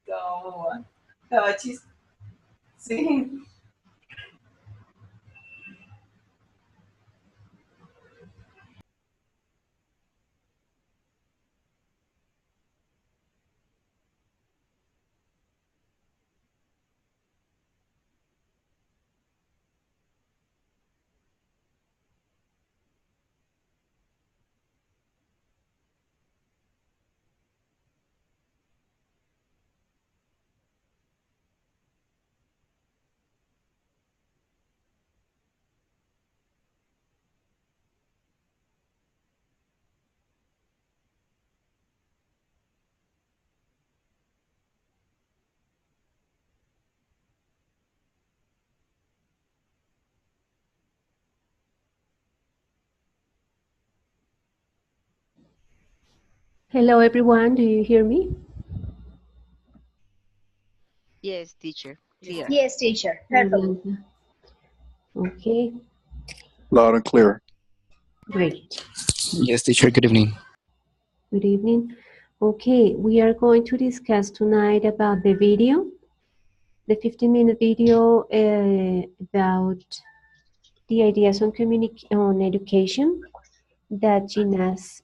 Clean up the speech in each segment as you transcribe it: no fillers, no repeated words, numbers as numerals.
Estaba, estaba sí. Hello everyone, do you hear me? Yes, teacher. Clear. Yes, teacher. Hi, Perfect. Blanca. Okay, Loud and clear. great. Yes, teacher, good evening. Good evening. Okay, we are going to discuss tonight about the video, the 15-minute video about the ideas on education that Gina's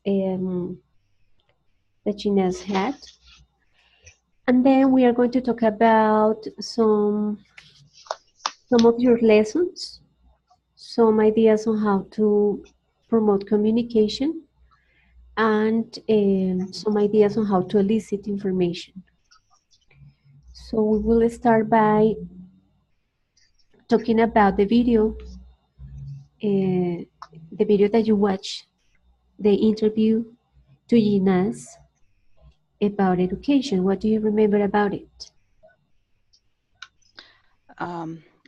had. And then we are going to talk about some of your lessons, some ideas on how to promote communication, and some ideas on how to elicit information. So we will start by talking about the video that you watched, the interview to Ginas about education. What do you remember about it?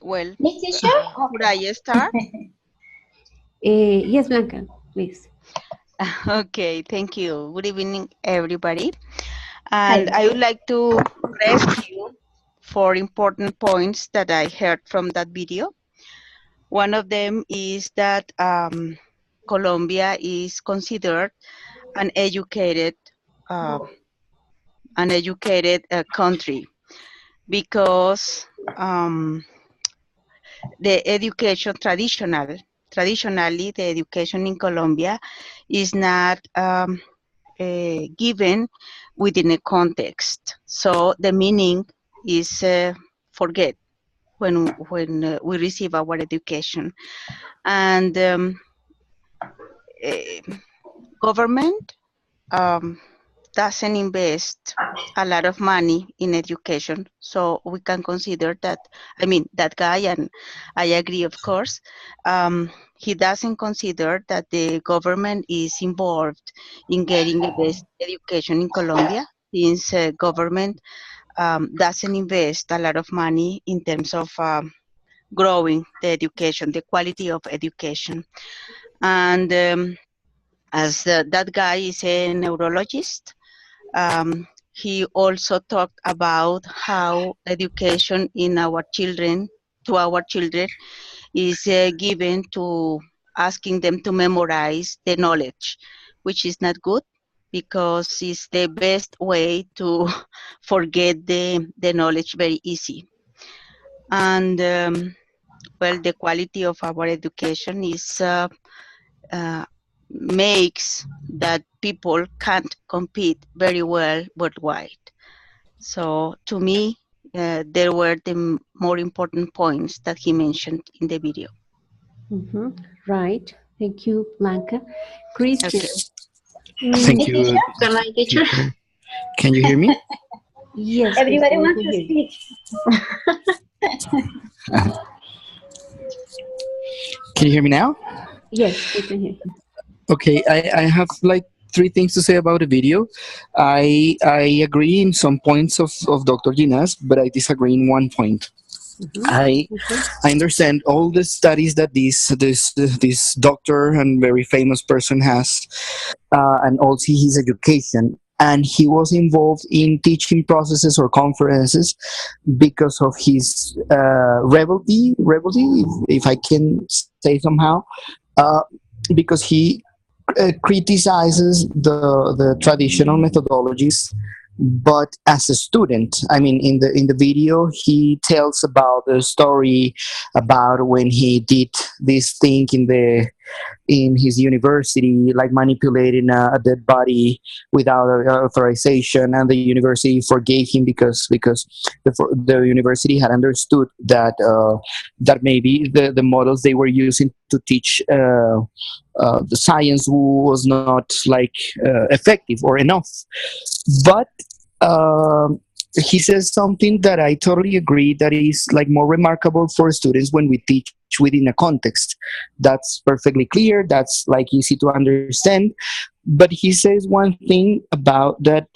Well, Me, teacher? should I start? Yes, Blanca, please. Okay, thank you. Good evening, everybody. Hi. And I would like to rescue four important points that I heard from that video. One of them is that Colombia is considered an educated, uh, country because the education traditionally the education in Colombia is not given within a context. So the meaning is forget when we receive our education, and government doesn't invest a lot of money in education. So we can consider that, I mean, that guy, and I agree, of course, he doesn't consider that the government is involved in getting the best education in Colombia, since government doesn't invest a lot of money in terms of growing the education, the quality of education. And as that guy is a neurologist, he also talked about how education in our children, to our children, is given to asking them to memorize the knowledge, which is not good because it's the best way to forget the knowledge very easy. And well, the quality of our education is makes that people can't compete very well worldwide. So to me, there were the more important points that he mentioned in the video. Right. Thank you, Blanca. Christian. Okay. Thank you, Teacher? Can I, teacher? Can you hear me? Yes, Everybody Christian, wants we to can hear you. speak. Can you hear me now? Yes, we can hear you. Okay, I have like three things to say about the video. I agree in some points of Dr. Ginas, but I disagree in one point. I Okay. I understand all the studies that this doctor and very famous person has, and also his education, and he was involved in teaching processes or conferences because of his rebellion, if I can say somehow, uh, because he criticizes the traditional methodologies but as a student. I mean, in the video, he tells about the story about when he did this thing in his university, like manipulating a dead body without authorization, and the university forgave him because the university had understood that maybe the models they were using to teach the science was not like effective or enough. But um, he says something that I totally agree, that is like more remarkable for students when we teach within a context that's perfectly clear, that's like easy to understand. But he says one thing about that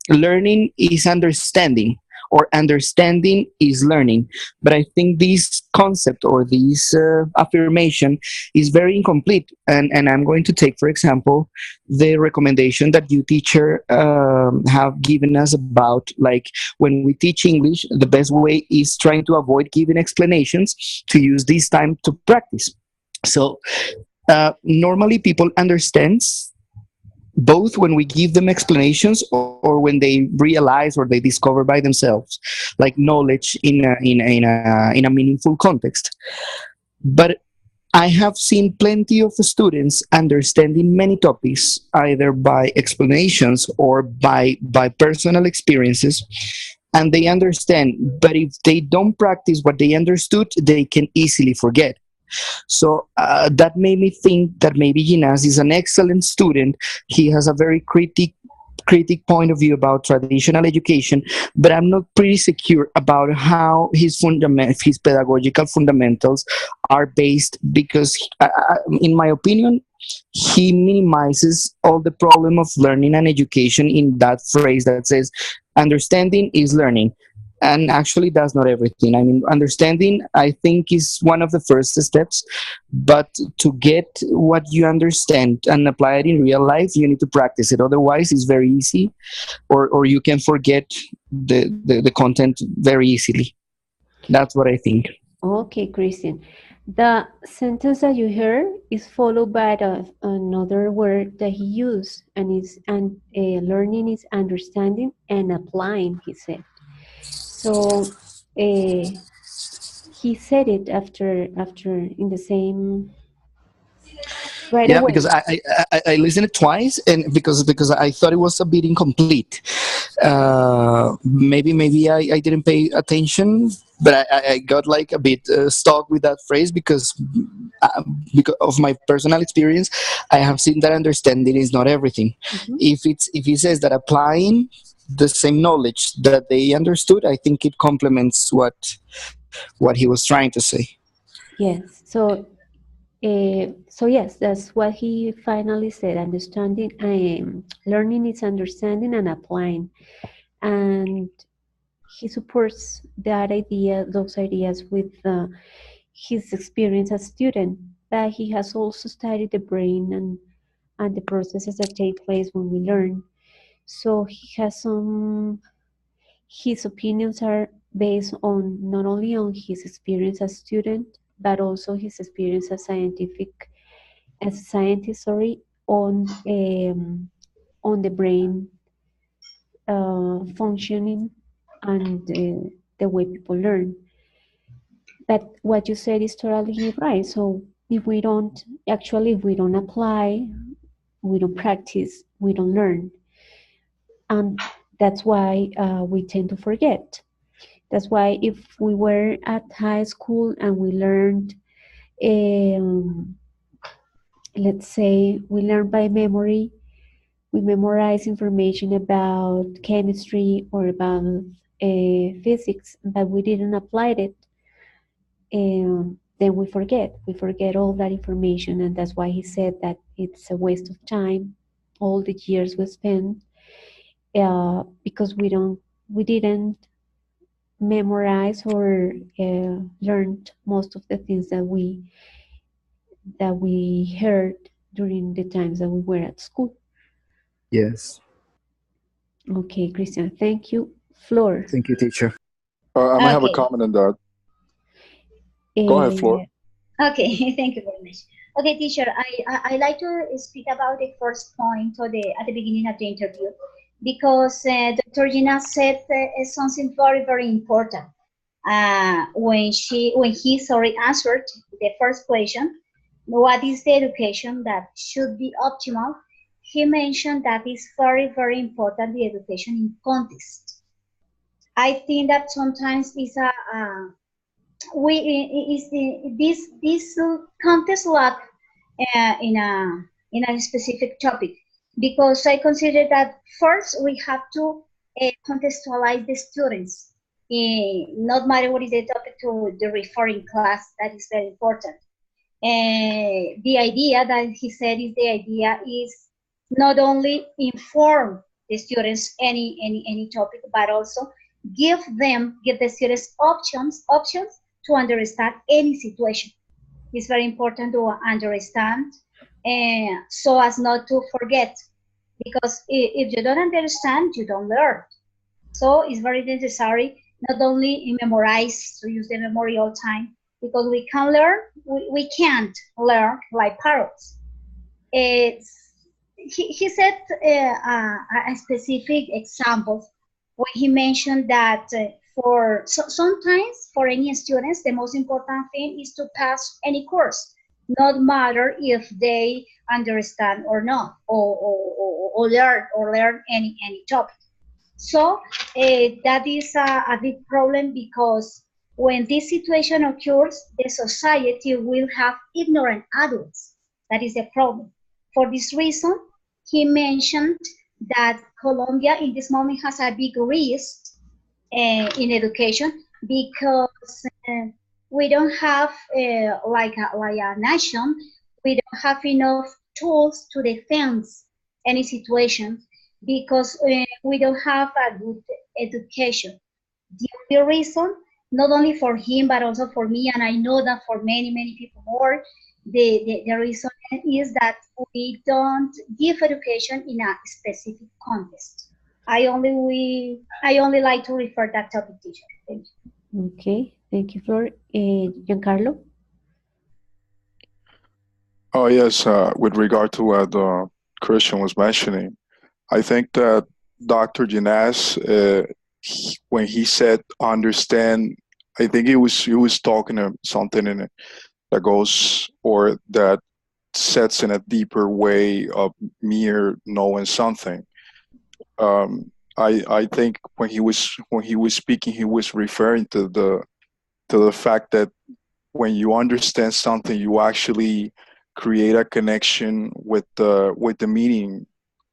learning is understanding, or understanding is learning. But I think this concept or this affirmation is very incomplete. And I'm going to take, for example, the recommendation that you teacher have given us about, like, when we teach English, the best way is trying to avoid giving explanations, to use this time to practice. So normally people understands both when we give them explanations, or when they realize or they discover by themselves, like knowledge in a meaningful context. But I have seen plenty of students understanding many topics either by explanations or by personal experiences, and they understand. But if they don't practice what they understood, they can easily forget. So that made me think that maybe Ginás is an excellent student. He has a very critic point of view about traditional education, but I'm not pretty secure about how his pedagogical fundamentals are based, because in my opinion, he minimizes all the problem of learning and education in that phrase that says understanding is learning. And actually that's not everything. I mean, understanding, I think, is one of the first steps, but to get what you understand and apply it in real life, you need to practice it. Otherwise it's very easy, or you can forget the content very easily. That's what I think. Okay, Christian. The sentence that you heard is followed by another word that he used, and learning is understanding and applying, he said. So he said it after in the same right Yeah, because away. I listened it twice, and because I thought it was a bit incomplete. Maybe I didn't pay attention, but I got like a bit stuck with that phrase because of my personal experience. I have seen that understanding is not everything. Mhm. If he says that applying the same knowledge that they understood, I think it complements what he was trying to say. Yes. So yes, that's what he finally said. Understanding, learning is understanding and applying, and he supports those ideas with his experience as student. But he has also studied the brain and the processes that take place when we learn. So he has his opinions are based on not only on his experience as student, but also his experience as a scientist, sorry, on the brain functioning and the way people learn. But what you said is totally right. So if we don't apply, we don't practice, we don't learn, and that's why we tend to forget. That's why if we were at high school and we learned, um, let's say, we learned by memory, we memorize information about chemistry or about physics, but we didn't apply it, then we forget. We forget all that information, and that's why he said that it's a waste of time, all the years we spent, because we didn't memorize or learned most of the things that we heard during the times that we were at school. Yes. Okay, Christian, thank you. Flor. Thank you, teacher. I might have a Okay. comment on that. Go ahead, Flor. Uh, Okay. Thank you very much. Okay, teacher. I like to speak about the first point or the at the beginning of the interview because Dr. Gina said something very, very important. When he answered the first question, what is the education that should be optimal? He mentioned that it's very, very important the education in context. I think that sometimes is we is this context lack in a specific topic, because I consider that first we have to contextualize the students. Not matter what is the topic to the referring class, that is very important. The idea that he said is the idea is not only inform the students any topic, but also give the students options to understand any situation. It's very important to understand, so as not to forget, because if you don't understand, you don't learn. So it's very necessary not only memorize, to use the memory all time, because we can learn, we can't learn like parrots. He said a specific example when he mentioned that sometimes for any students, the most important thing is to pass any course, not matter if they understand or not, or learn any topic. So that is a big problem, because when this situation occurs, the society will have ignorant adults. That is the problem. For this reason, he mentioned that Colombia in this moment has a big risk in education, because we don't have like a nation, we don't have enough tools to defend any situation, because we don't have a good education. The only reason, not only for him but also for me, and I know that for many people more, the reason is that we don't give education in a specific context. I only like to refer that topic, teacher. Thank you. Okay, thank you, Flor. Giancarlo? Oh, yes. With regard to what Christian was mentioning, I think that Dr. Ginás, when he said understand, I think he was talking to something in it that goes or that sets in a deeper way of mere knowing something. I think when he was speaking, he was referring to the fact that when you understand something, you actually create a connection with the meaning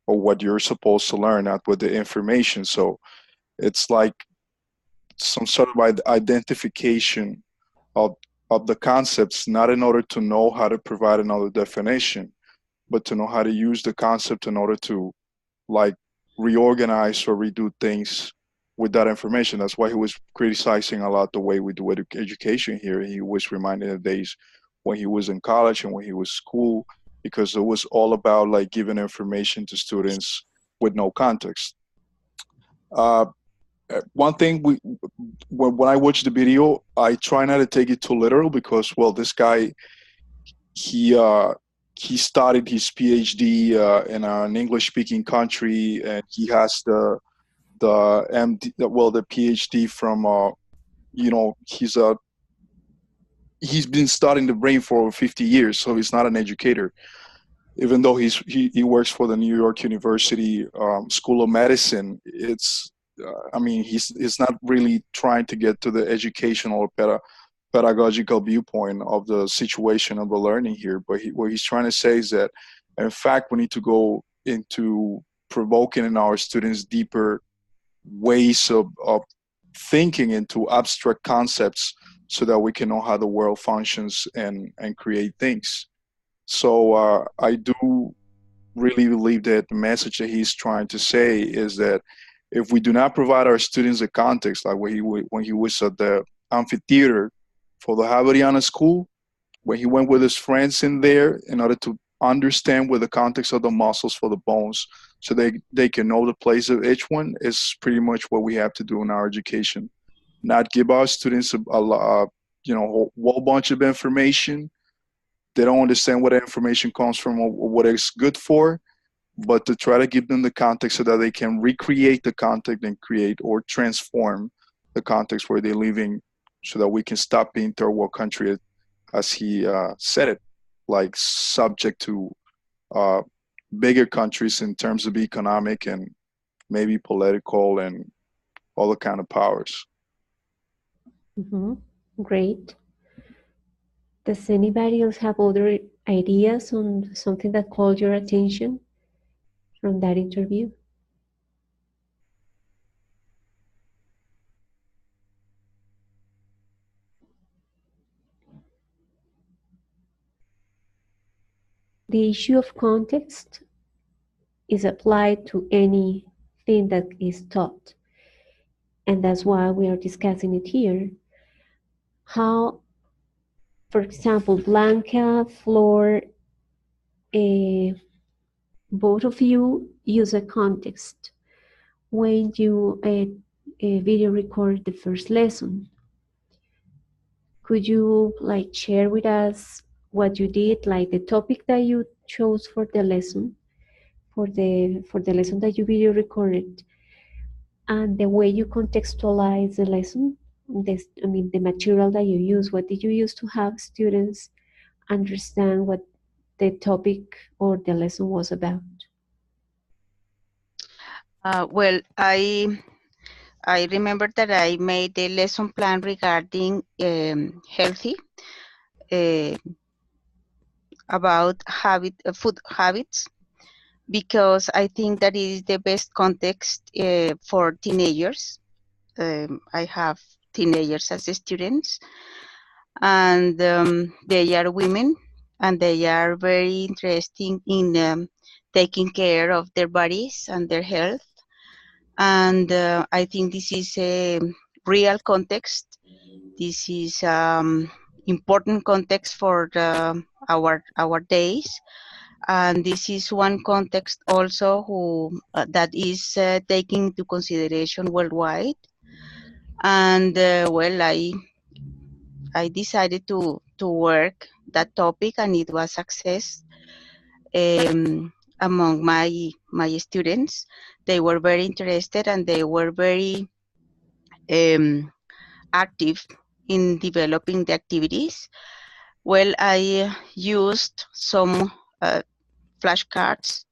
of what you're supposed to learn, not with the information. So it's like some sort of identification of the concepts, not in order to know how to provide another definition, but to know how to use the concept in order to like reorganize or redo things with that information. That's why he was criticizing a lot the way we do education here. He was reminding the days when he was in college and when he was school, because it was all about like giving information to students with no context. Uh, One thing when I watch the video, I try not to take it too literal because, well, this guy he uh, he started his PhD in an English-speaking country, and he has the MD, well, the PhD from he's been studying the brain for over 50 years, so he's not an educator. Even though he works for the New York University School of Medicine, I mean, he's not really trying to get to the educational or pedagogical viewpoint of the situation of the learning here. But what he's trying to say is that, in fact, we need to go into provoking in our students deeper ways of thinking into abstract concepts so that we can know how the world functions and create things. So I do really believe that the message that he's trying to say is that if we do not provide our students a context, like when he was at the amphitheater for the Javeriana school, when he went with his friends in there in order to understand with the context of the muscles for the bones, so they can know the place of each one, is pretty much what we have to do in our education. Not give our students a whole bunch of information. They don't understand where the information comes from or what it's good for, but to try to give them the context so that they can recreate the context and create or transform the context where they're living, so that we can stop being third world country, as he said it, like subject to uh, bigger countries in terms of economic and maybe political and all the kind of powers. Mhm. Great. Does anybody else have other ideas on something that called your attention from that interview? The issue of context is applied to anything that is taught, and that's why we are discussing it here. How, for example, Blanca, Flor, both of you use a context when you video record the first lesson. Could you like share with us what you did, like the topic that you chose for the lesson, for the lesson that you video recorded, and the way you contextualize the lesson? This, I mean, the material that you use. What did you use to have students understand what the topic or the lesson was about? Well, I remember that I made a lesson plan regarding healthy, uh, about food habits, because I think that is the best context for teenagers. I have teenagers as students, and they are women, and they are very interested in taking care of their bodies and their health. And I think this is a real context. This is important context for our days, and this is one context also who that is taken into consideration worldwide. And well, I decided to work that topic, and it was success among my students. They were very interested, and they were very um, active in developing the activities. Well, I used some flashcards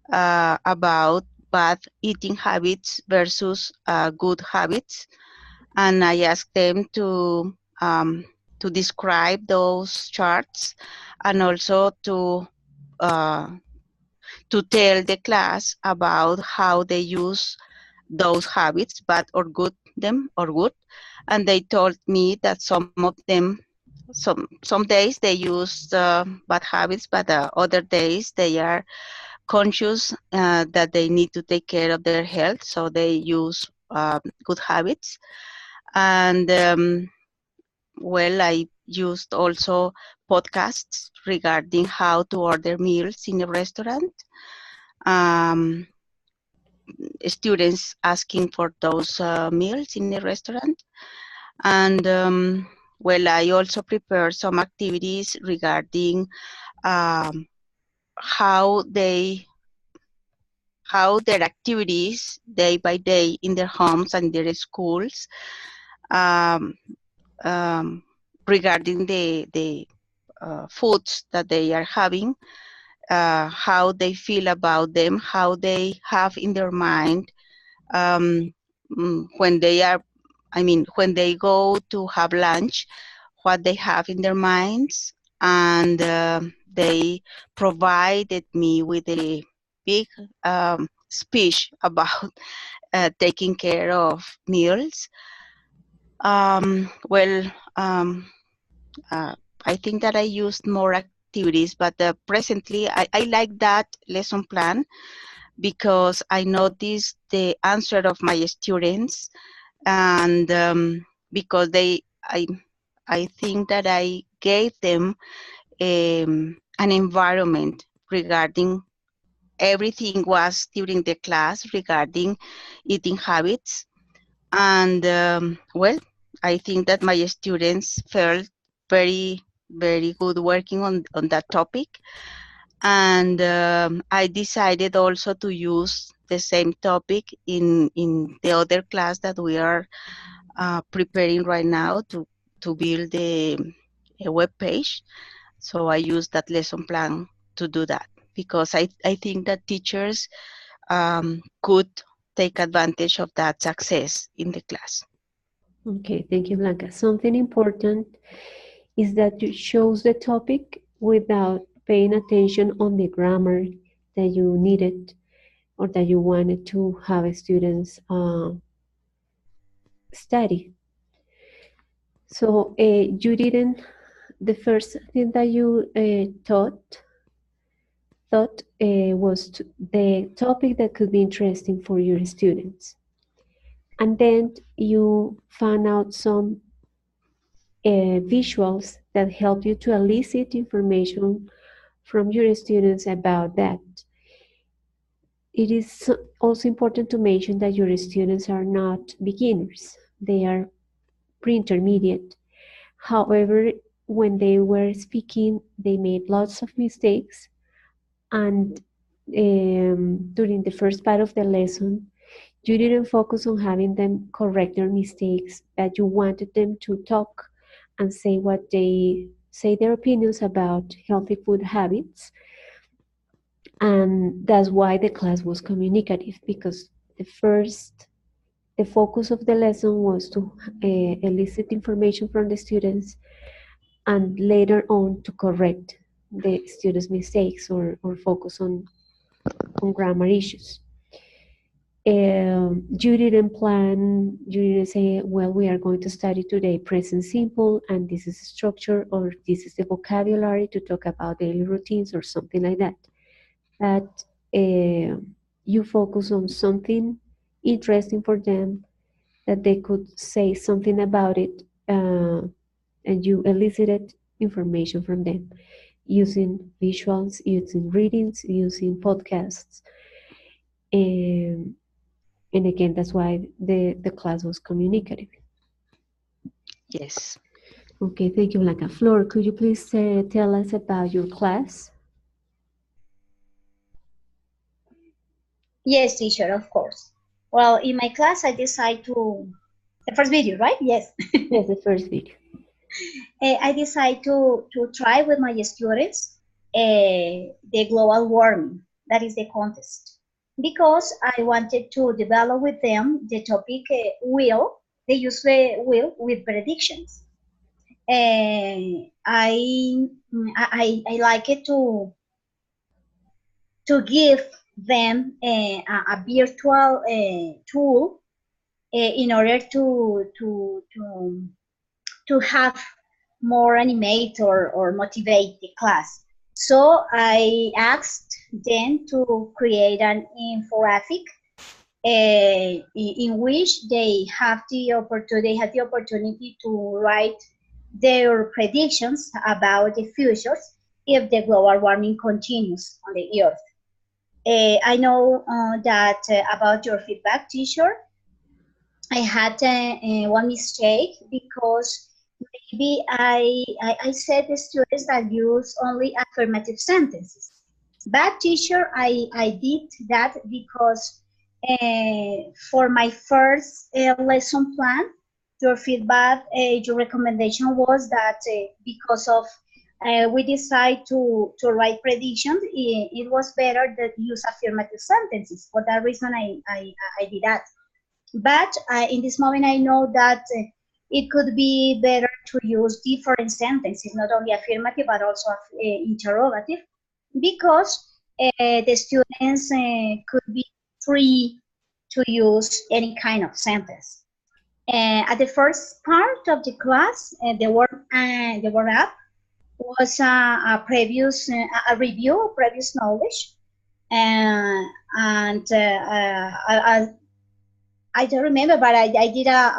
about bad eating habits versus good habits, and I asked them um, to describe those charts, and also uh, to tell the class about how they use those habits, bad or good, them or good. And they told me that some of them, some days they use bad habits, but other days they are conscious that they need to take care of their health, so they use good habits. And well, I used also podcasts regarding how to order meals in a restaurant. Um, Students asking for those meals in a restaurant. And well, I also prepare some activities regarding um, how how their activities day by day in their homes and their schools, um, um, regarding the foods that they are having, how they feel about them, how they have in their mind um, when they are, I mean, when they go to have lunch, what they have in their minds. And they provided me with a big speech about taking care of meals. Well, I think that I used more activities, but presently I like that lesson plan because I noticed the answer of my students, and because I think that I gave them an environment regarding everything was during the class regarding eating habits. And well, I think that my students felt very, very good working on that topic. And I decided also to use the same topic in the other class that we are preparing right now to build a web page. So I use that lesson plan to do that, because I think that teachers could take advantage of that success in the class. Okay, thank you, Blanca. Something important is that you chose the topic without paying attention on the grammar that you needed or that you wanted to have students study. So you didn't, the first thing that you thought was the topic that could be interesting for your students. And then you found out some visuals that help you to elicit information from your students about that. It is also important to mention that your students are not beginners. They are pre-intermediate. However, when they were speaking, they made lots of mistakes. And during the first part of the lesson, you didn't focus on having them correct their mistakes, but you wanted them to talk and say what they say their opinions about healthy food habits. And that's why the class was communicative, because the focus of the lesson was to elicit information from the students and later on to correct the students' mistakes or focus on grammar issues. You didn't say, well, we are going to study today present simple and this is the structure or this is the vocabulary to talk about daily routines or something like that. But you focus on something interesting for them that they could say something about it, and you elicited information from them using visuals, using readings, using podcasts. And again, that's why the class was communicative. Yes. Okay, thank you, Blanca. Flor, could you please tell us about your class? Yes, teacher, of course. Well, in my class, I decided to, the first video, right? Yes. Yes, the first video. I decided to try with my students the global warming, that is the contest, because I wanted to develop with them the topic will, they use the will with predictions. I like it to give them a virtual tool in order to have more animate or motivate the class. So I asked them to create an infographic in which they have the opportunity to write their predictions about the futures if the global warming continues on the earth. I know that about your feedback, teacher, I had one mistake because maybe I said the students that use only affirmative sentences. But teacher, I did that because for my first lesson plan, your feedback, your recommendation was that because of we decide to write predictions, it was better that use affirmative sentences. For that reason, I did that. But in this moment, I know that it could be better to use different sentences, not only affirmative, but also interrogative, because the students could be free to use any kind of sentence. At the first part of the class, the word up was a previous a review of previous knowledge, and I don't remember, but I did a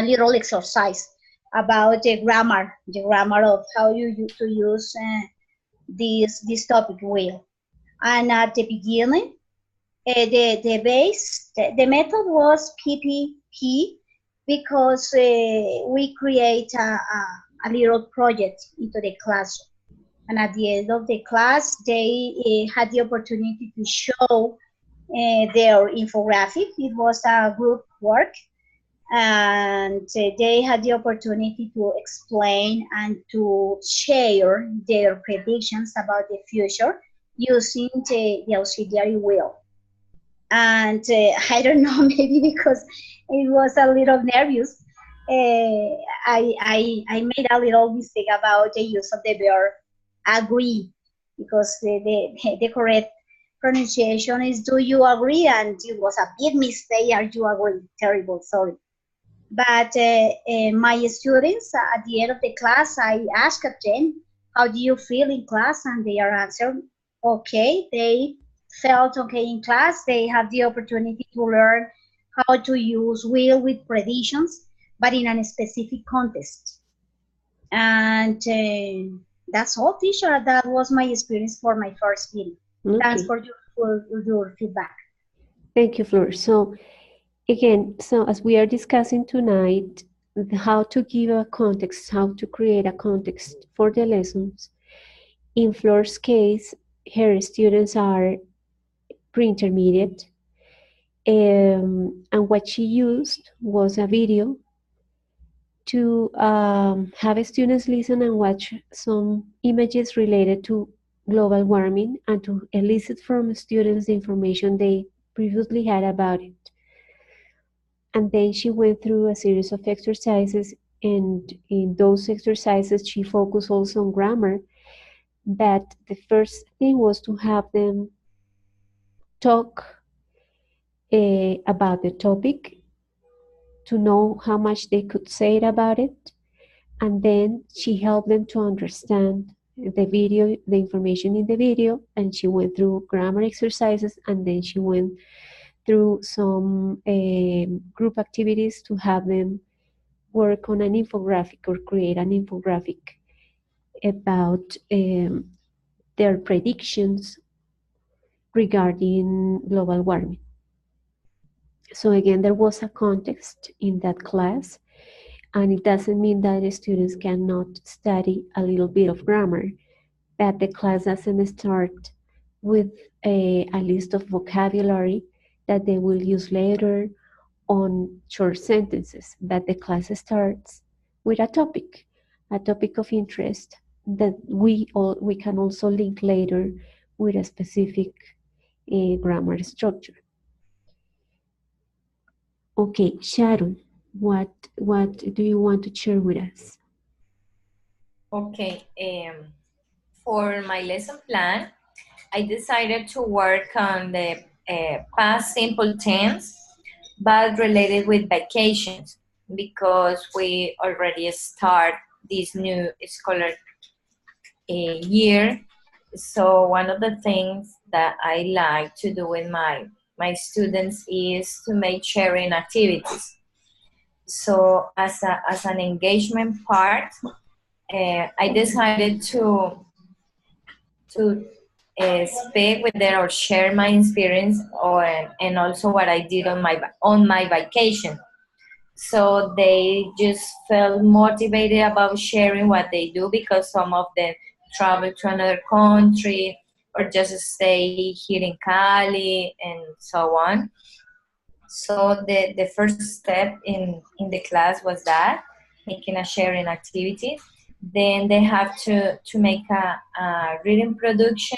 little exercise about the grammar of how you to use this topic will. And at the beginning, the base, the method was PPP because we create a little project into the classroom. And at the end of the class, they had the opportunity to show their infographic. It was a group work, and they had the opportunity to explain and to share their predictions about the future using the auxiliary wheel. And I don't know, maybe because it was a little nervous, I made a little mistake about the use of the verb agree, because the correct pronunciation is do you agree, and it was a big mistake. Are you agree? Terrible, sorry. But my students, at the end of the class, I asked them, how do you feel in class? And they are answered, okay. They felt okay in class. They have the opportunity to learn how to use will with predictions, but in a specific context. And that's all, teacher. That was my experience for my first video. Okay. Thanks for your feedback. Thank you, Flor. So again, so as we are discussing tonight, how to give a context, how to create a context for the lessons. In Flor's case, her students are pre-intermediate, and what she used was a video to have students listen and watch some images related to global warming and to elicit from students the information they previously had about it. And then she went through a series of exercises, and in those exercises she focused also on grammar. But the first thing was to have them talk about the topic, to know how much they could say about it, and then she helped them to understand the video, the information in the video, and she went through grammar exercises, and then she went through some group activities to have them work on an infographic or create an infographic about their predictions regarding global warming. So again, there was a context in that class, and it doesn't mean that the students cannot study a little bit of grammar, but the class doesn't start with a list of vocabulary that they will use later on short sentences, but the class starts with a topic of interest that we can also link later with a specific grammar structure. Okay, Sharon, what do you want to share with us? Okay, for my lesson plan, I decided to work on the past simple tense, but related with vacations, because we already start this new scholar year. So one of the things that I like to do with my students is to make sharing activities. So as an engagement part, I decided to speak with them or share my experience, and also what I did on my vacation. So they just felt motivated about sharing what they do, because some of them travel to another country or just stay here in Cali and so on. So the first step in the class was that, making a sharing activity. Then they have to make a reading production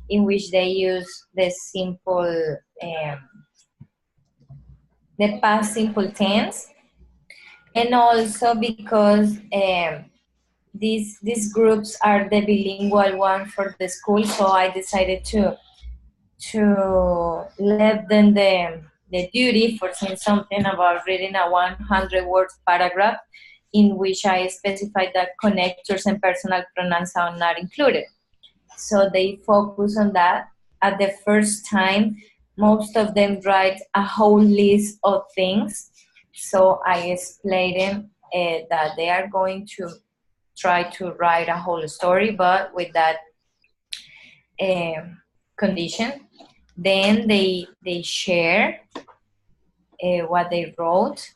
in which they use the simple, the past simple tense. And also because these groups are the bilingual one for the school, so I decided to let them the duty for saying something about reading a 100 words paragraph in which I specified that connectors and personal pronouns are not included. So they focus on that. At the first time, most of them write a whole list of things. So I explained them that they are going to try to write a whole story, but with that condition. Then they share what they wrote,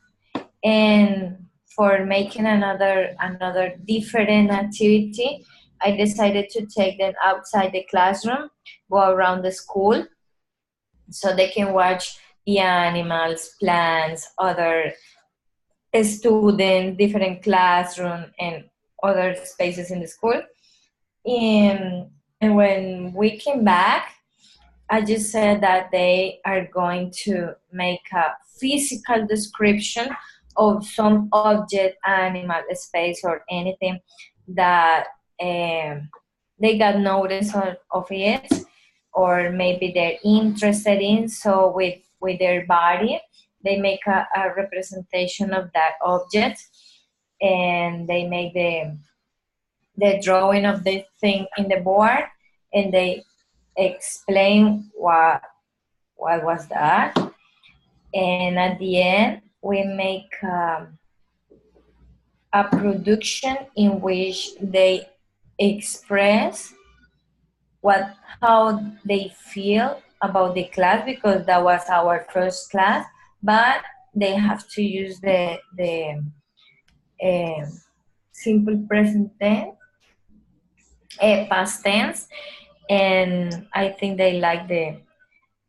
and for making another different activity, I decided to take them outside the classroom, go around the school, so they can watch the animals, plants, other students, different classroom, and other spaces in the school. And when we came back, I just said that they are going to make a physical description of some object, animal, space, or anything that they got notice of it, or maybe they're interested in. So with their body, they make a representation of that object, and they make the drawing of the thing in the board, and they explain what was that. And at the end, we make a production in which they express how they feel about the class, because that was our first class, but they have to use the uh, simple present tense, past tense, and I think they like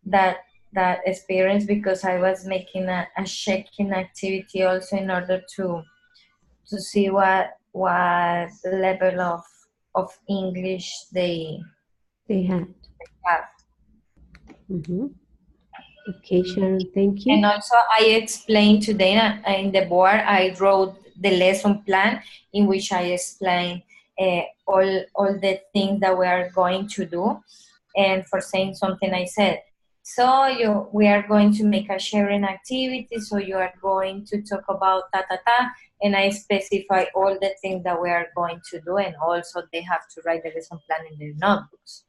that that experience, because I was making a checking activity also in order to see what level of English They had. have. Mm-hmm. Okay, Sharon, thank And you. also I explained today in the board, I wrote the lesson plan in which I explained all the things that we are going to do. And for saying something, I said, so we are going to make a sharing activity, so you are going to talk about ta ta ta, and I specify all the things that we are going to do, and also they have to write the lesson plan in their notebooks.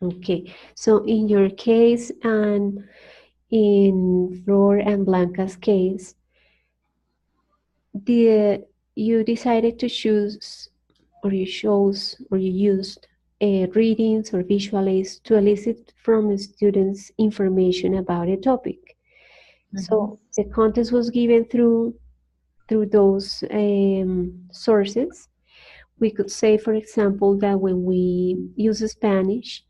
Okay, so in your case and in Flor and Blanca's case, you decided to choose, or you chose, or you used readings or visual to elicit from students information about a topic. So the context was given through those sources. We could say, for example, that when we use Spanish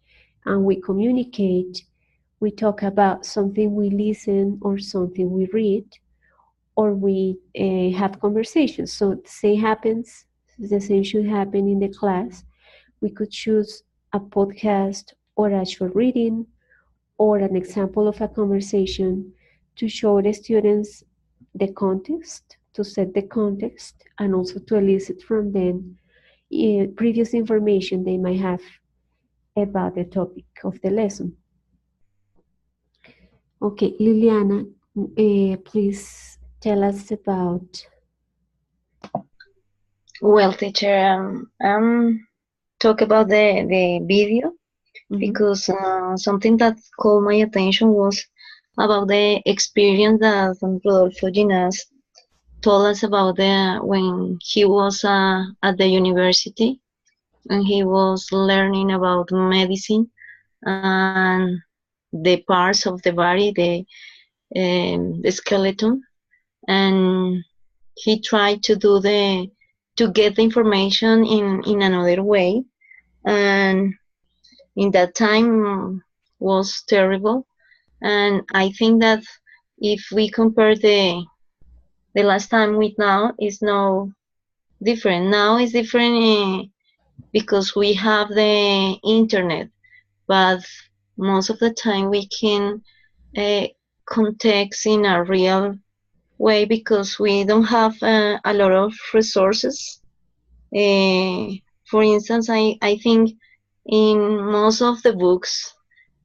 and we communicate, we talk about something we listen or something we read, or we have conversations. So the same should happen in the class. We could choose a podcast or actual reading or an example of a conversation to show the students the context, to set the context, and also to elicit from them previous information they might have about the topic of the lesson. Okay, Liliana, please tell us about. Well, teacher, talk about the video because something that caught my attention was about the experience that Rodolfo Ginás told us about when he was at the university and he was learning about medicine and the parts of the body, the skeleton, and he tried to get the information in another way, and in that time was terrible. And I think that if we compare the last time with now, is no different. Now is different because we have the internet, but most of the time we can context in a real way because we don't have a lot of resources. For instance, I think in most of the books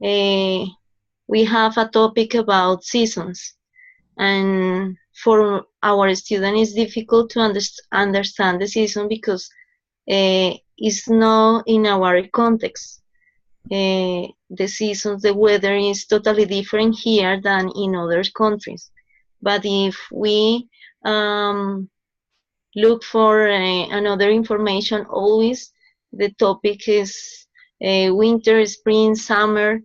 we have a topic about seasons, and for our student it's difficult to understand the season because it's not in our context. The seasons, the weather is totally different here than in other countries. But if we look for another information, always the topic is winter, spring, summer,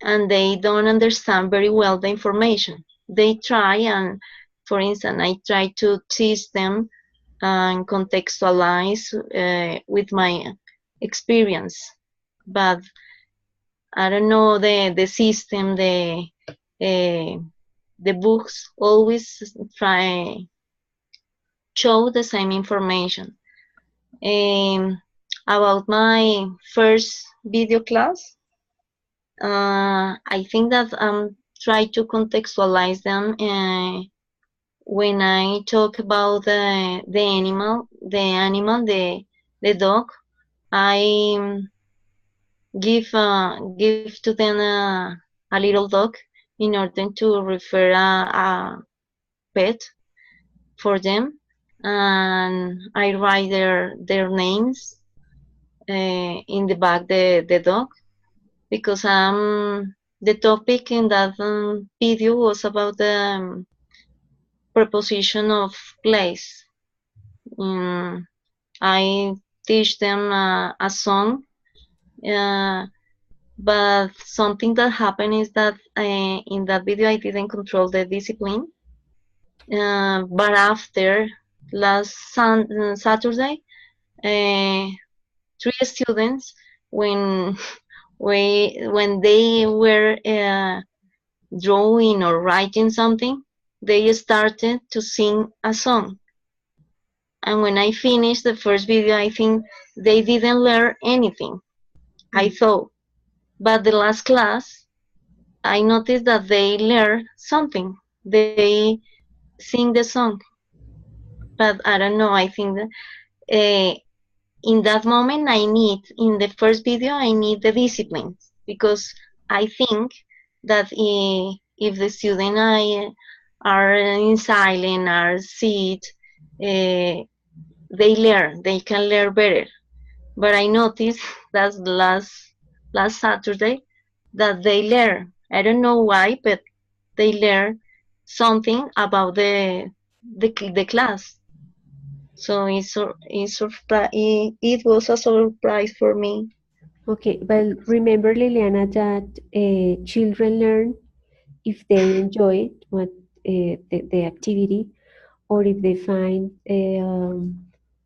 and they don't understand very well the information. They try, and for instance, I try to teach them and contextualize with my experience. But I don't know the system, the books always try show the same information. About my first video class, I think that try to contextualize them when I talk about the dog. I give to them a little dog in order to refer a pet for them, and I write their names in the back the dog, because the topic in that video was about the preposition of place. I teach them a song, uh, but something that happened is that in that video I didn't control the discipline. But after last Saturday, uh, three students, when when they were drawing or writing something, they started to sing a song. And when I finished the first video, I think they didn't learn anything, I thought. But the last class, I noticed that they learned something. They sing the song. But I don't know, I think that, in that moment, in the first video, I need the discipline, because I think that if the student are in silent, are sit, they can learn better. But I noticed that last Saturday that they learn. I don't know why, but they learn something about the class. So it was a surprise for me. Okay, but remember, Liliana, that children learn if they enjoy what the activity, or if they find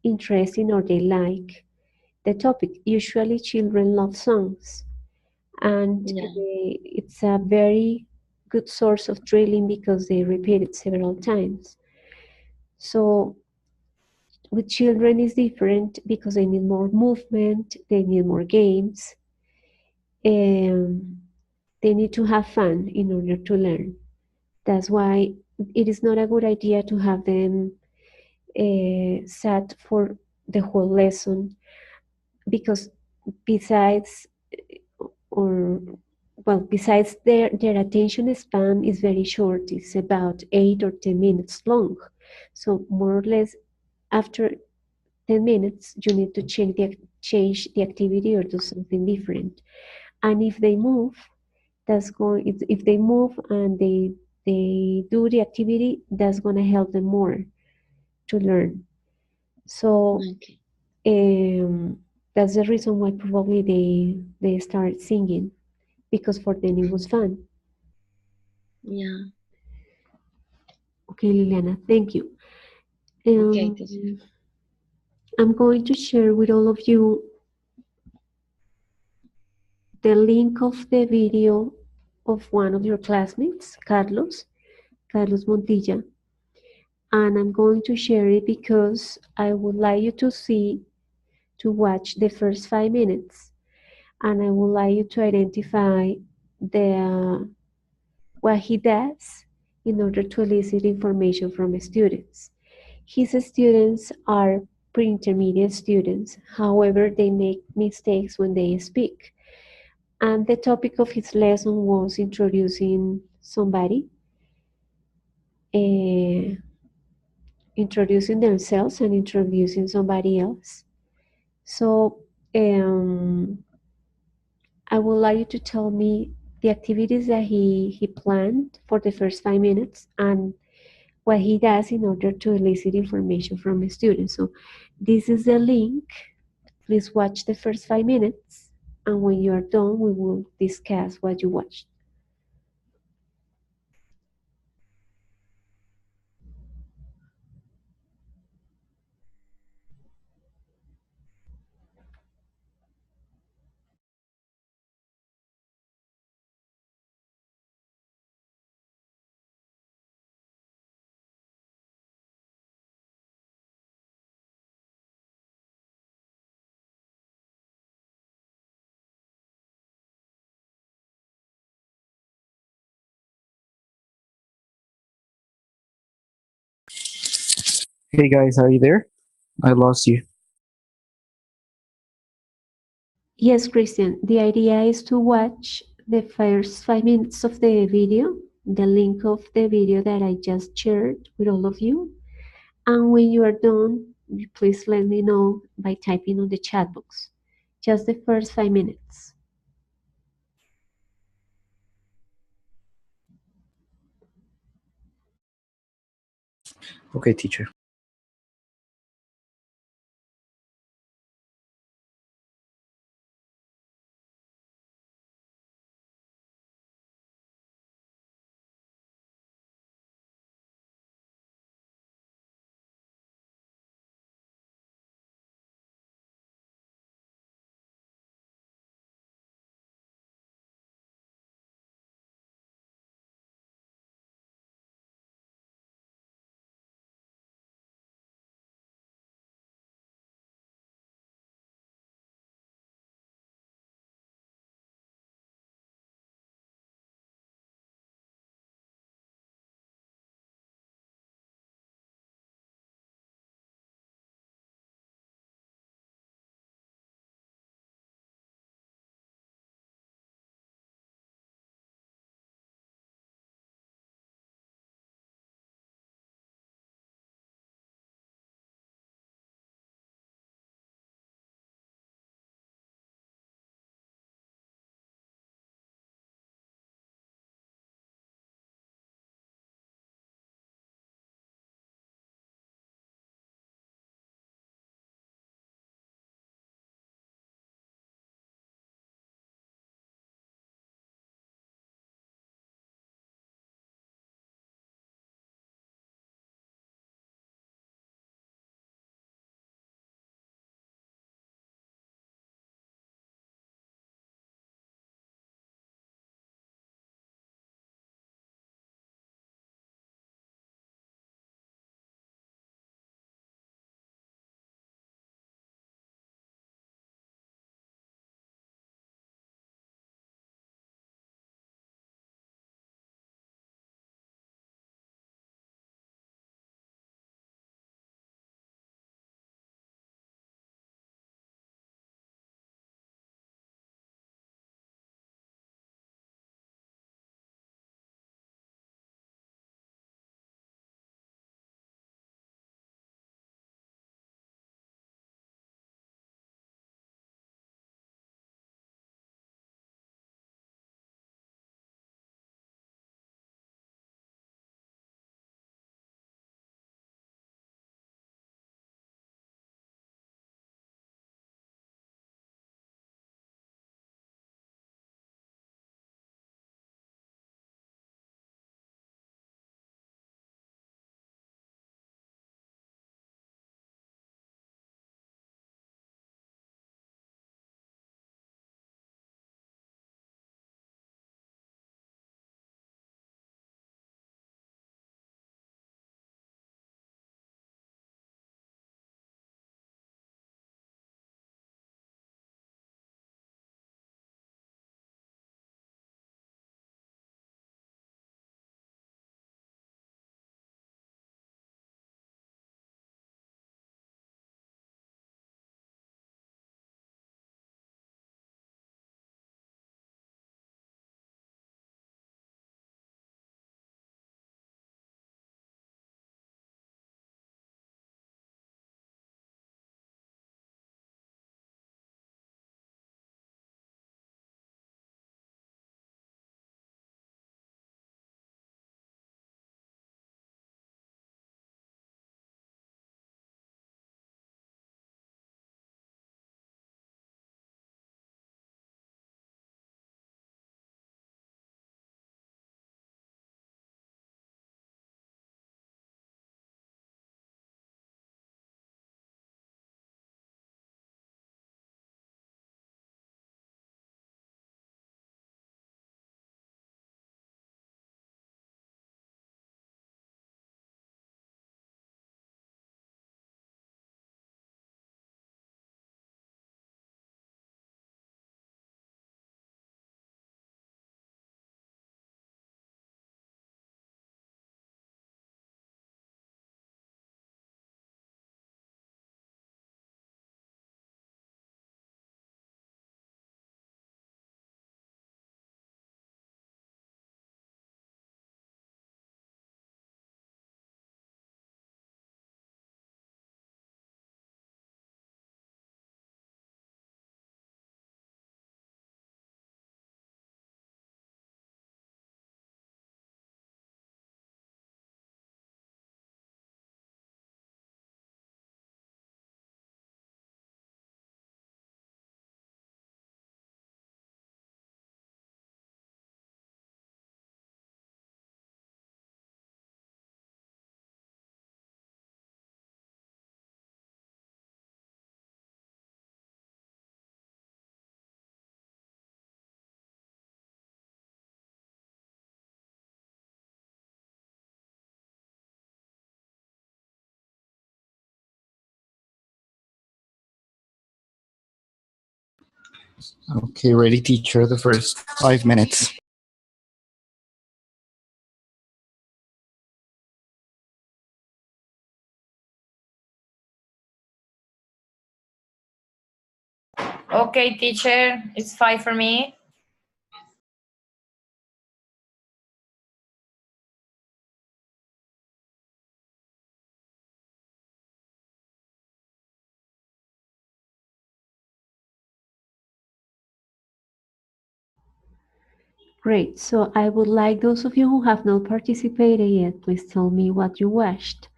interesting or they like the topic. Usually, children love songs, and Yeah. it's a very good source of drilling because they repeat it several times. So with children is different because they need more movement, they need more games, and they need to have fun in order to learn. That's why it is not a good idea to have them sat for the whole lesson, because besides or besides their attention span is very short. It's about 8 or 10 minutes long. So more or less after 10 minutes, you need to change the activity or do something different. And if they move, if they move and they do the activity, that's going to help them more to learn. So Okay. that's the reason why probably they start singing, because for them it was fun. Yeah. Okay, Liliana, thank you. Okay, teacher. I'm going to share with all of you the link of the video of one of your classmates, Carlos Montilla. And I'm going to share it because I would like you to watch the first 5 minutes. And I would like you to identify what he does in order to elicit information from students. His students are pre-intermediate students. However, they make mistakes when they speak. And the topic of his lesson was introducing somebody, uh, introducing themselves and introducing somebody else. So I would like you to tell me the activities that he planned for the first 5 minutes and what he does in order to elicit information from students. So this is the link. Please watch the first 5 minutes, and when you are done, we will discuss what you watched. Hey guys, are you there? I lost you. Yes, Christian, the idea is to watch the first 5 minutes of the video, the link of the video that I just shared with all of you. And when you are done, please let me know by typing on the chat box. Just the first 5 minutes. Okay, teacher. Okay, ready, teacher. The first 5 minutes. Okay, teacher, it's fine for me. Great. So I would like those of you who have not participated yet, please tell me what you watched.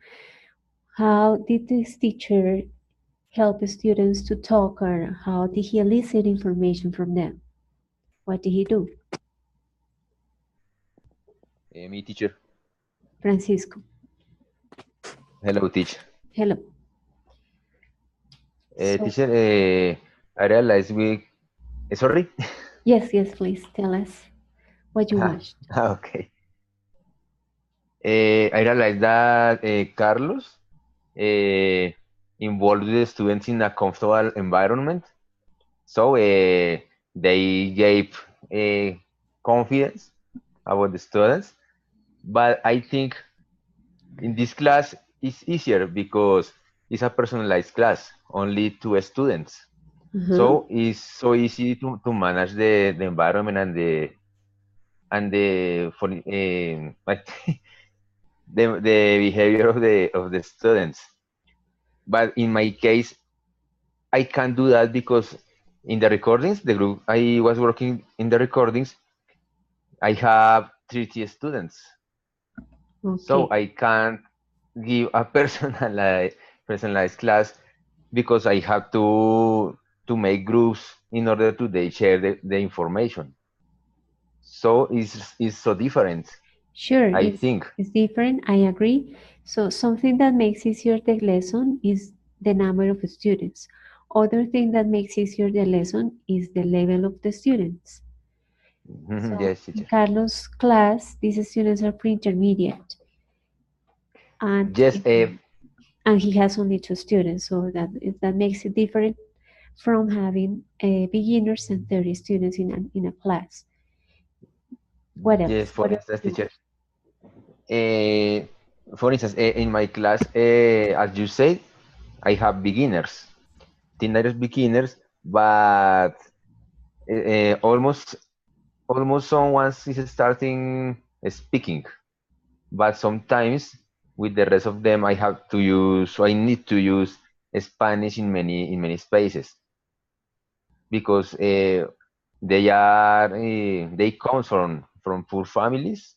How did this teacher help students to talk, or how did he elicit information from them? What did he do? Me, teacher. Francisco. Hello, teacher. Hello. So, Teacher, I realized we. Sorry? yes, please tell us what you watched. Okay. I realized that Carlos involved the students in a comfortable environment. So they gave confidence about the students. But I think in this class it's easier because it's a personalized class, only two students. So it's so easy to manage the environment and the for like the behavior of the students. But in my case, I can't do that because in the recordings, the group I was working in the recordings, I have 30 students. So Okay. I can't give a personalized class because I have to make groups in order to they share the information. So it's so different, Sure, I think. it's different. I agree. So something that makes easier the lesson is the number of students. Other thing that makes easier the lesson is the level of the students. So Yes, in teacher. Carlos' class, these students are pre-intermediate, and Yes, and he has only two students, so that makes it different from having beginners and 30 students in a class. What yes. else? For What else instance, do you teacher. In my class, as you said, I have beginners, teenagers beginners, but almost someone is starting speaking. But sometimes with the rest of them, I need to use Spanish in many spaces because they come from poor families,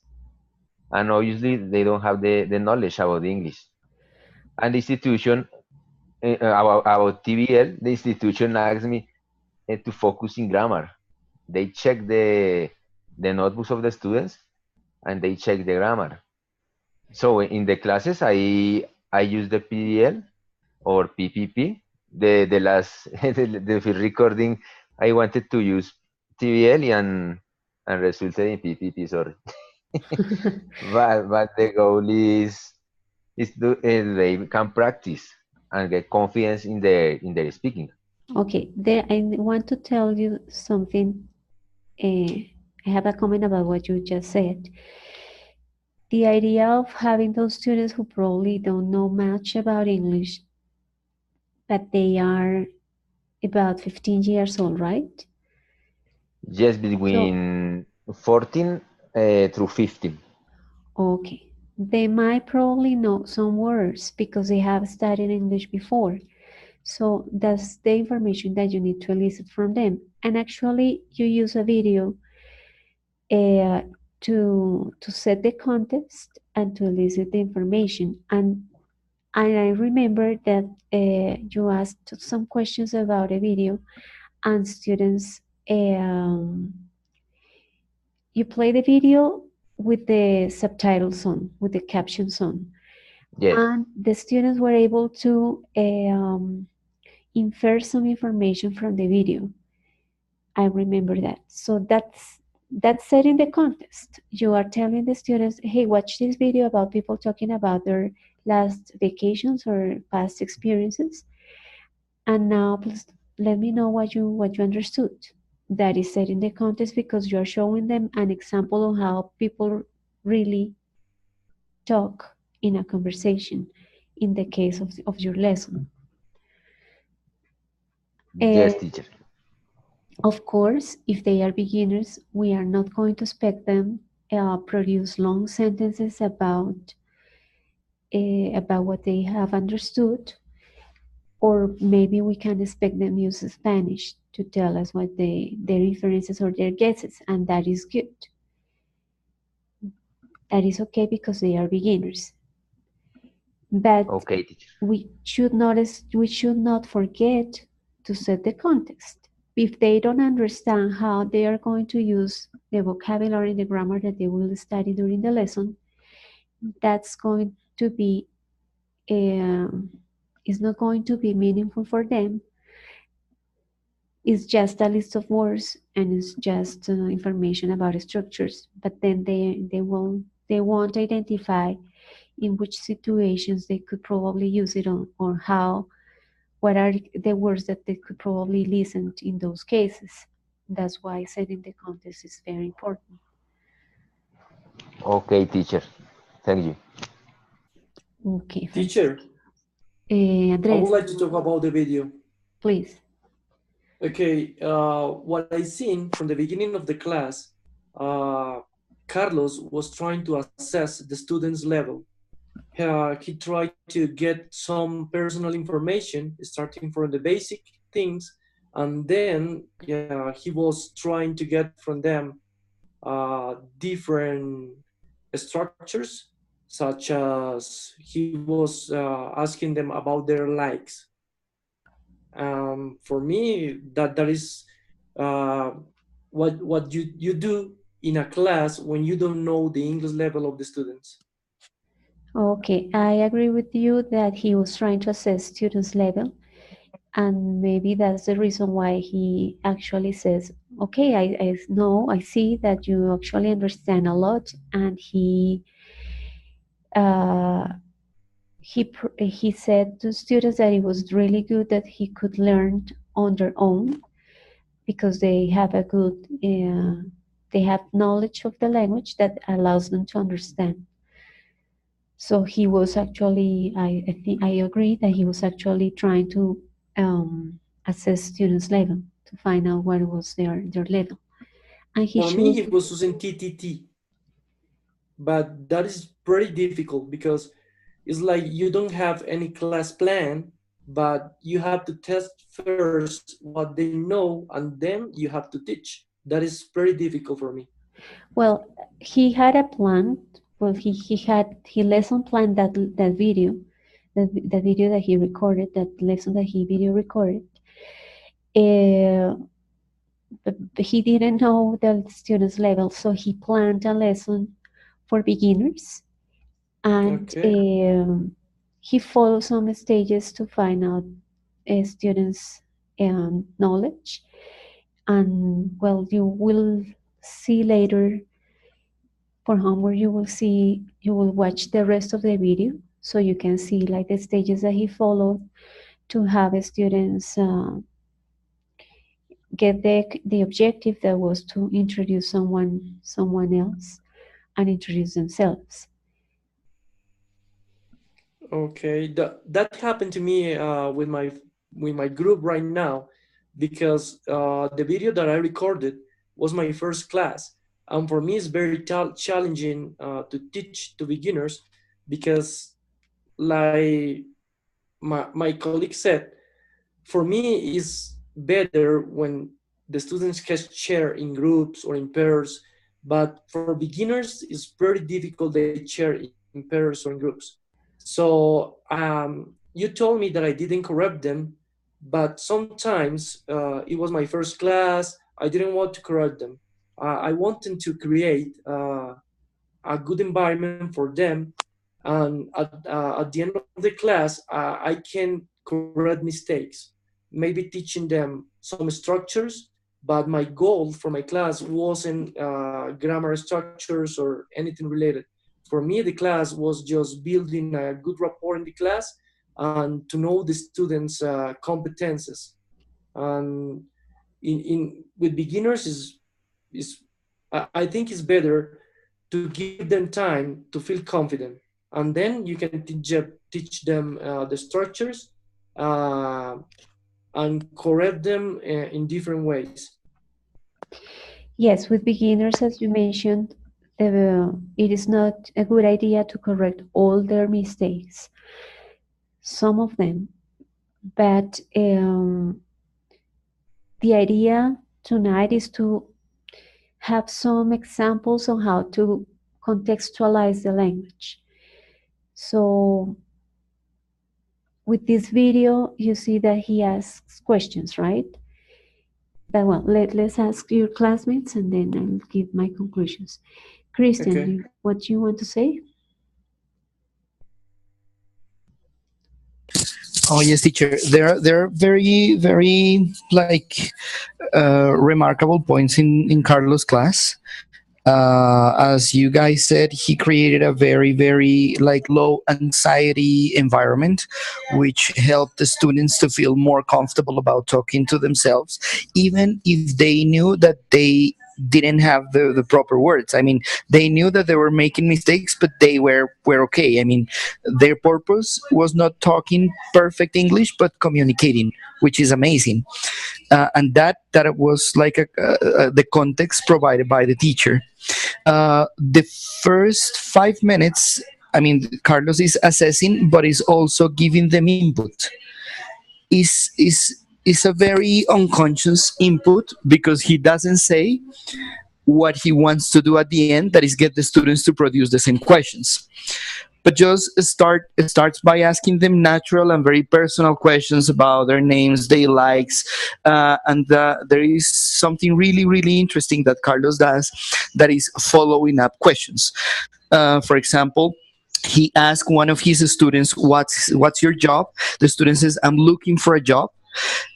and obviously they don't have the knowledge about English. And the institution about TBL, the institution asked me to focus in grammar. They check the notebooks of the students and they check the grammar. So in the classes, I use the PDL or PPP. The last the field recording, I wanted to use TBL and resulted in PPP. Sorry, but the goal is they can practice and get confidence in their speaking. Okay, there I want to tell you something. I have a comment about what you just said. The idea of having those students who probably don't know much about English, but they are about 15 years old, right? Just So, between 14 through 15. okay, they might probably know some words because they have studied English before. So that's the information that you need to elicit from them. And actually, you use a video uh, to set the context and to elicit the information. And I remember that you asked some questions about a video, and students, you play the video with the subtitles on, with the captions on, Yes. and the students were able to infer some information from the video. I remember that. So that's setting the context. You are telling the students, hey, watch this video about people talking about their last vacations or past experiences. And now please let me know what you understood. that is set in the context because you are showing them an example of how people really talk in a conversation in the case of your lesson. Yes, teacher. Of course, if they are beginners, we are not going to expect them produce long sentences about what they have understood, or maybe we can expect them use Spanish to tell us what their references or their guesses, and that is good. That is okay because they are beginners. But Okay, teacher. we should not forget to set the context. If they don't understand how they are going to use the vocabulary, the grammar that they will study during the lesson, that's going to be is not going to be meaningful for them. It's just a list of words and it's just information about structures. But then they won't identify in which situations they could probably use it on, or how, what are the words that they could probably listen to in those cases. That's why setting the context is very important. Okay, teacher. Thank you. Okay, Teacher, I would Andres, like to talk about the video. please. Okay, what I seen from the beginning of the class, Carlos was trying to assess the student's level. He tried to get some personal information, starting from the basic things, and then he was trying to get from them different structures, such as he was asking them about their likes. For me, that is uh, what you do in a class when you don't know the English level of the students. Okay, I agree with you that he was trying to assess students' level, and maybe that's the reason why he actually says, okay, I know, I see that you actually understand a lot, and uh, he said to students that it was really good that he could learn on their own because they have a good they have knowledge of the language that allows them to understand. So he was actually, I think I agree that he was actually trying to assess students' level to find out what was their level, and he For me, should. he was using TTT, but that is pretty difficult because it's like you don't have any class plan, but you have to test first what they know and then you have to teach. That is pretty difficult for me. Well, he had a plan. Well, he lesson planned that video, the video that he recorded, that lesson that he video recorded. Uh, but he didn't know the students' level, so he planned a lesson for beginners, and Okay. he followed some stages to find out students' knowledge. And well, you will see later for homework, you will watch the rest of the video so you can see like the stages that he followed to have students get the objective that was to introduce someone else and introduce themselves. Okay, that happened to me with my group right now, because the video that I recorded was my first class, and for me it's very challenging to teach to beginners, because like my colleague said, for me it's better when the students can share in groups or in pairs, but for beginners it's very difficult they share in pairs or in groups. So you told me that I didn't correct them, but sometimes it was my first class, I didn't want to correct them. I wanted to create a good environment for them, and at the end of the class I can correct mistakes, maybe teaching them some structures, but my goal for my class wasn't grammar structures or anything related. For me the class was just building a good rapport in the class and to know the students competences. And in with beginners is I think it's better to give them time to feel confident, and then you can teach them the structures uh, and correct them in different ways. Yes, with beginners, as you mentioned, it is not a good idea to correct all their mistakes, some of them, but the idea tonight is to have some examples on how to contextualize the language. So with this video, you see that he asks questions, right? But well, let's ask your classmates and then I'll give my conclusions. Christian, Okay. what do you want to say? Oh yes, teacher. There are very like remarkable points in Carlos' class. As you guys said, he created a very like low anxiety environment, which helped the students to feel more comfortable about talking to themselves, even if they knew that they didn't have the proper words. I mean, they knew that they were making mistakes, but they were okay. I mean, their purpose was not talking perfect English, but communicating, which is amazing. And that was like the context provided by the teacher. The first 5 minutes, I mean, Carlos is assessing, but is also giving them input. Is a very unconscious input because he doesn't say what he wants to do at the end, that is get the students to produce the same questions, but just starts by asking them natural and very personal questions about their names, their likes, and there is something really interesting that Carlos does, that is following up questions. For example, he asked one of his students, what's your job? The student says, I'm looking for a job.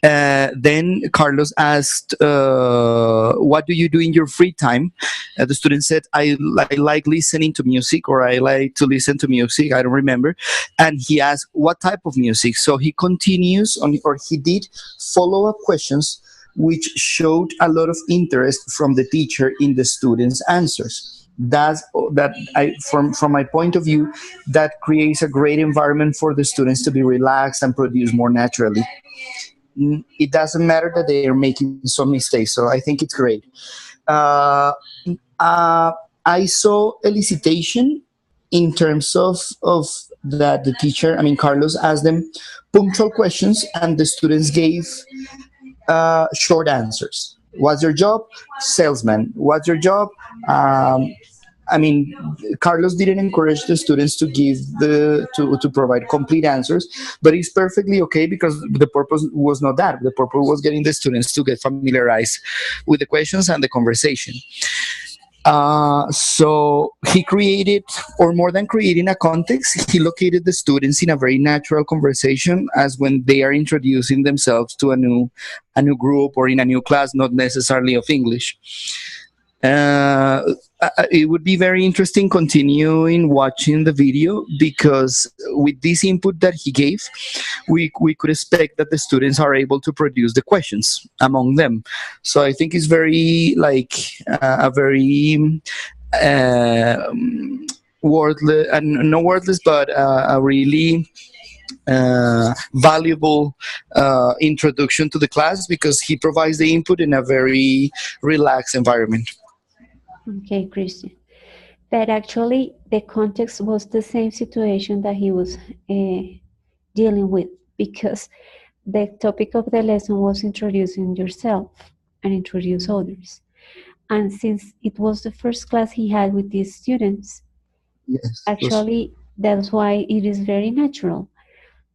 Then Carlos asked, what do you do in your free time? The student said, I like listening to music, or I like to listen to music. I don't remember. And he asked, what type of music? So he continues on, or he did follow up questions, which showed a lot of interest from the teacher in the students' answers. That I, from my point of view, that creates a great environment for the students to be relaxed and produce more naturally. It doesn't matter that they are making some mistakes. So I think it's great. Uh, uh, I saw elicitation in terms of that the teacher, I mean Carlos, asked them punctual questions, and the students gave short answers. What's your job? Salesman. What's your job? Um, I mean, Carlos didn't encourage the students to give to provide complete answers, but it's perfectly okay because the purpose was not that. The purpose was getting the students to get familiarized with the questions and the conversation. So he created, or more than creating a context, he located the students in a very natural conversation, as when they are introducing themselves to a new group or in a new class, not necessarily of English. It would be very interesting continuing watching the video, because with this input that he gave, we could expect that the students are able to produce the questions among them. So I think it's very like a very wordless, and no wordless, but a really valuable introduction to the class, because he provides the input in a very relaxed environment. Okay, Christian. But actually, the context was the same situation that he was dealing with, because the topic of the lesson was introducing yourself and introduce others. And since it was the first class he had with these students, Yes. actually, that's why it is very natural.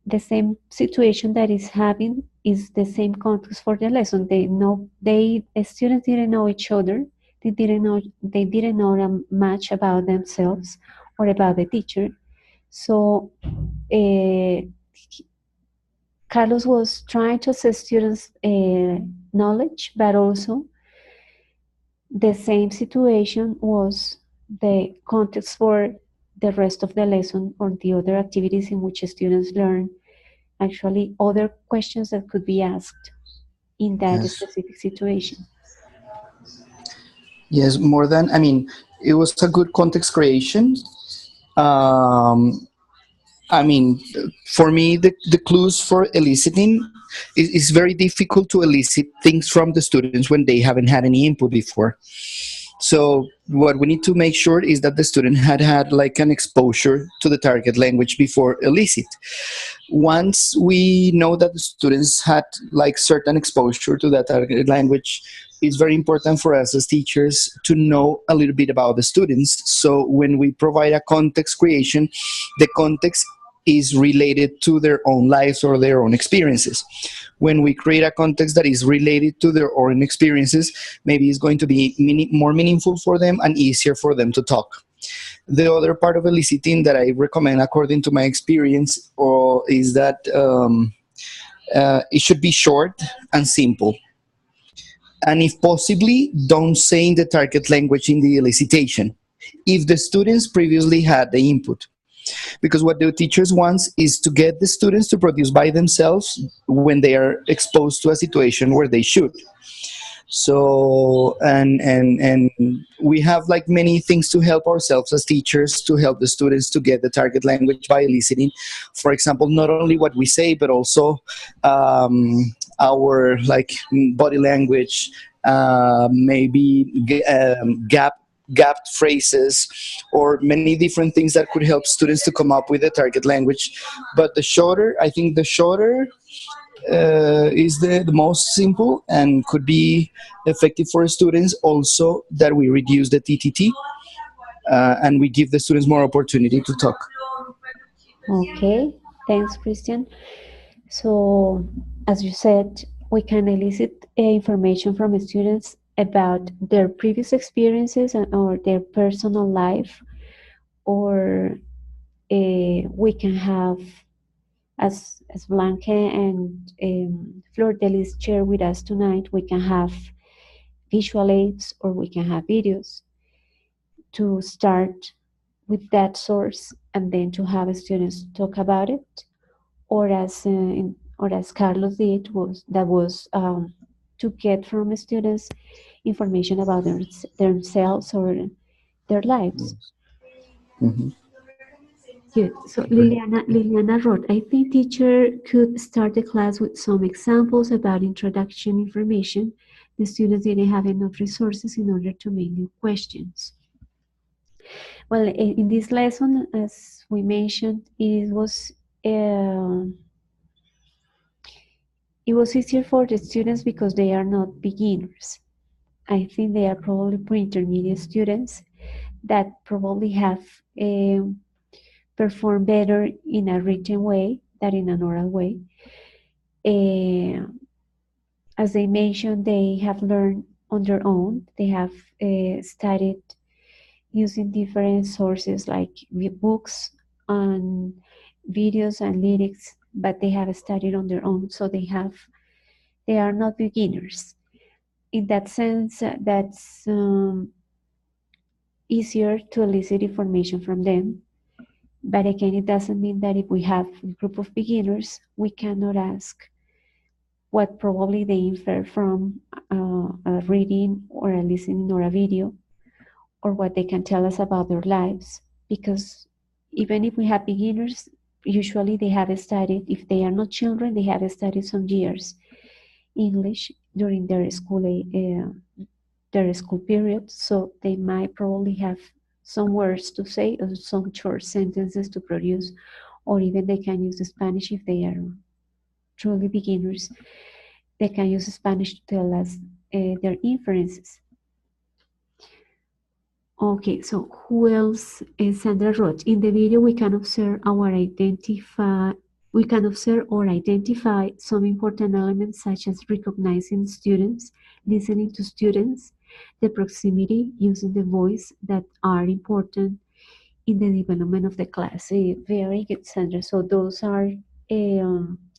The same situation that is having is the same context for the lesson. The students didn't know each other. They didn't know much about themselves or about the teacher. So uh, Carlos was trying to assess students' knowledge, but also the same situation was the context for the rest of the lesson or the other activities in which students learn, actually other questions that could be asked. in that Yes. specific situation. Yes, more than, I mean, it was a good context creation. Um, I mean, for me, the clues for eliciting is very difficult to elicit things from the students when they haven't had any input before. So what we need to make sure is that the student had had like an exposure to the target language before elicit. Once we know that the students had like certain exposure to that target language, it's very important for us as teachers to know a little bit about the students. So when we provide a context creation, the context is related to their own lives or their own experiences. When we create a context that is related to their own experiences, maybe it's going to be more meaningful for them and easier for them to talk. The other part of eliciting that I recommend, according to my experience, is that it should be short and simple. And if possibly, don't say in the target language in the elicitation if the students previously had the input. Because what the teachers want is to get the students to produce by themselves when they are exposed to a situation where they should. So and we have like many things to help ourselves as teachers to help the students to get the target language by eliciting, for example, not only what we say but also our like body language, maybe gapped phrases, or many different things that could help students to come up with the target language. But I think the shorter is the most simple and could be effective for students. Also, that we reduce the TTT and we give the students more opportunity to talk. Okay, thanks, Christian. So, as you said, we can elicit information from students about their previous experiences or their personal life, or we can have, as Blanca and Flor Delis share with us tonight, we can have visual aids or we can have videos to start with that source and then to have students talk about it, or as Carlos did, was to get from students information about themselves or their lives. Mm-hmm. Good. So Liliana wrote, I think teacher could start the class with some examples about introduction information. The students didn't have enough resources in order to make new questions. Well, in this lesson, as we mentioned, uh, it was easier for the students because they are not beginners. I think they are probably pre-intermediate students that probably have performed better in a written way than in an oral way. Uh, as they mentioned, they have learned on their own. They have studied using different sources like books and videos and lyrics, but they have studied on their own, so they are not beginners. In that sense, that's easier to elicit information from them. But again, it doesn't mean that if we have a group of beginners, we cannot ask what probably they infer from a reading or a listening or a video, or what they can tell us about their lives. Because even if we have beginners, usually they have studied, if they are not children, they have studied some years English during their school period, so they might probably have some words to say or some short sentences to produce, or even they can use Spanish if they are truly beginners. They can use Spanish to tell us their inferences. Okay, so who else? Sandra wrote, in the video we can observe or identify some important elements such as recognizing students, listening to students, the proximity, using the voice that are important in the development of the class. Very good, Sandra. So those are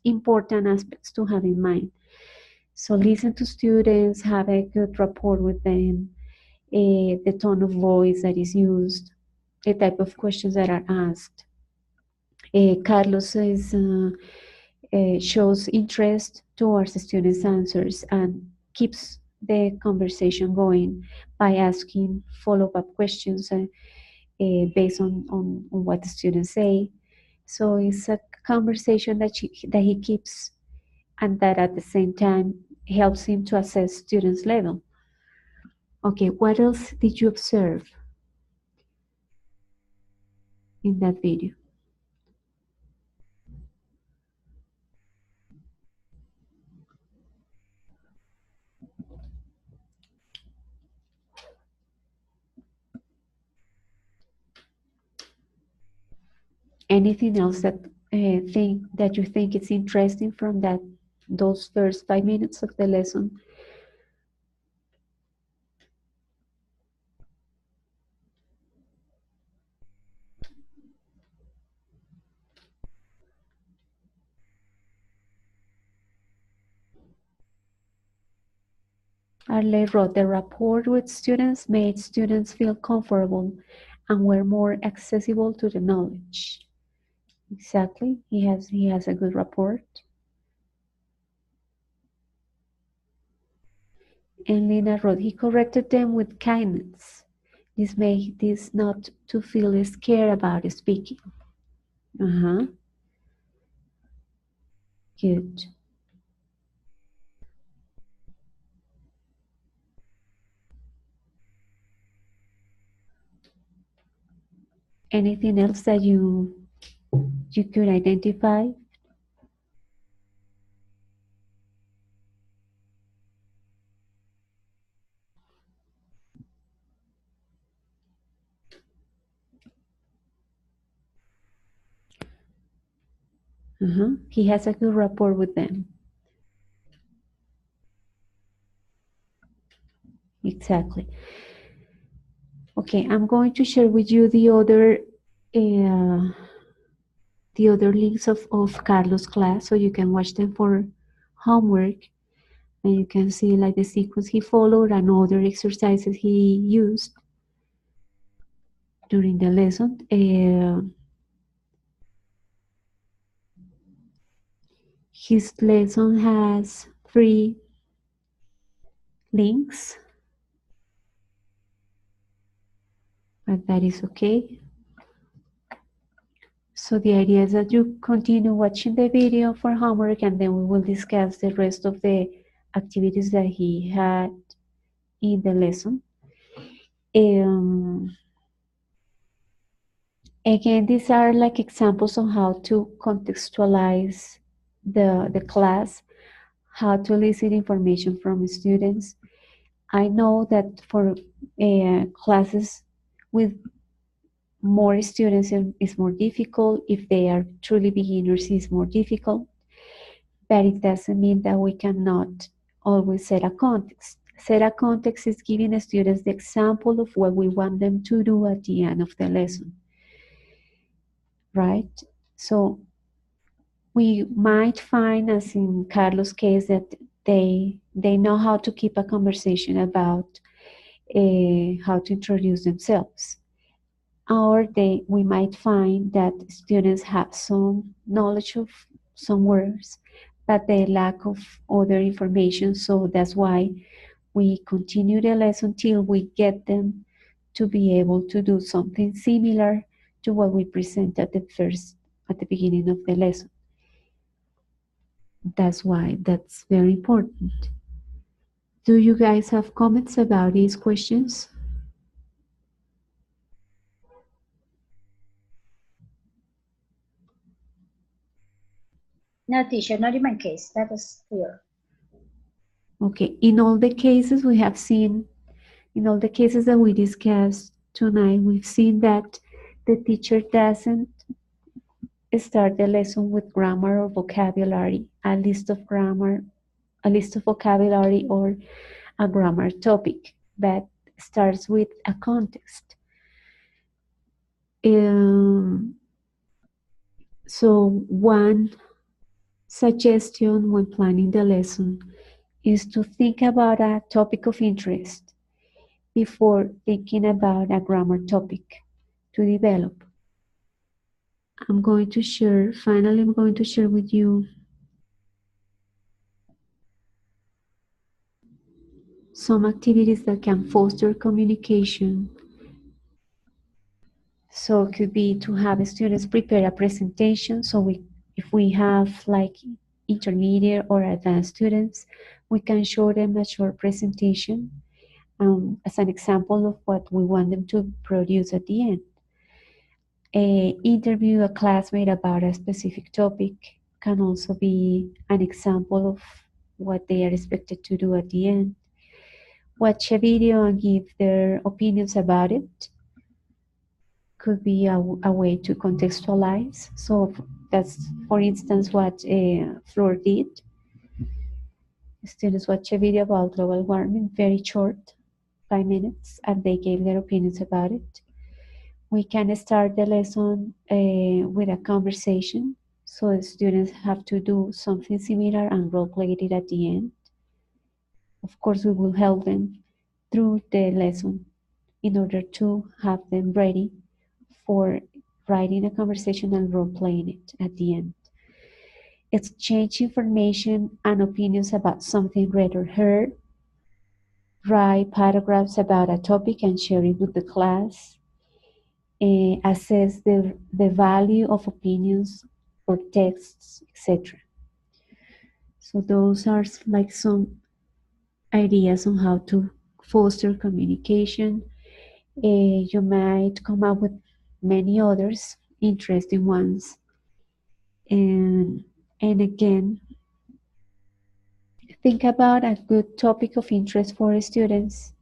important aspects to have in mind. So listen to students, have a good rapport with them, the tone of voice that is used, the type of questions that are asked. Carlos is shows interest towards the students' answers and keeps the conversation going by asking follow-up questions based on what the students say. So it's a conversation that he keeps and that at the same time helps him to assess students' level. Okay, what else did you observe in that video? Anything else that you think is interesting from those first 5 minutes of the lesson? Arley wrote, the rapport with students made students feel comfortable and were more accessible to the knowledge. Exactly, he has a good rapport. And Lina wrote, he corrected them with kindness. This made this not to feel scared about speaking. Good. Anything else that you could identify? He has a good rapport with them. Exactly. Okay, I'm going to share with you the other links of Carlos' class, so you can watch them for homework, and you can see like the sequence he followed and other exercises he used during the lesson. His lesson has 3 links, but that is okay. So the idea is that you continue watching the video for homework, and then we will discuss the rest of the activities that he had in the lesson. Again, these are like examples on how to contextualize the class, how to elicit information from students. I know that for classes with more students is more difficult. If they are truly beginners, it's more difficult. But it doesn't mean that we cannot always set a context. Set a context is giving the students the example of what we want them to do at the end of the lesson, right? So we might find, as in Carlos' case, that they know how to keep a conversation about how to introduce themselves. Or we might find that students have some knowledge of some words, but they lack of other information. So that's why we continue the lesson till we get them to be able to do something similar to what we present at the beginning of the lesson. That's why that's very important. Do you guys have comments about these questions? No, teacher, not in my case. That is clear. Okay, in all the cases we have seen, in all the cases that we discussed tonight, we've seen that the teacher doesn't start the lesson with grammar or vocabulary, a list of vocabulary or a grammar topic, but starts with a context. So one suggestion when planning the lesson is to think about a topic of interest before thinking about a grammar topic to develop. Finally I'm going to share with you some activities that can foster communication. So it could be to have students prepare a presentation. So if we have like intermediate or advanced students, we can show them a short presentation as an example of what we want them to produce at the end. Interview a classmate about a specific topic can also be an example of what they are expected to do at the end. Watch a video and give their opinions about it could be a way to contextualize. So that's, for instance, what Flor did. Students watch a video about global warming, very short, 5 minutes, and they gave their opinions about it. We can start the lesson with a conversation. So the students have to do something similar and role play it at the end. Of course, we will help them through the lesson in order to have them ready for writing a conversation and role playing it at the end. Exchange information and opinions about something read or heard. Write paragraphs about a topic and share it with the class. Assess the value of opinions or texts, etc. So those are like some ideas on how to foster communication. You might come up with many others, interesting ones. And again, think about a good topic of interest for students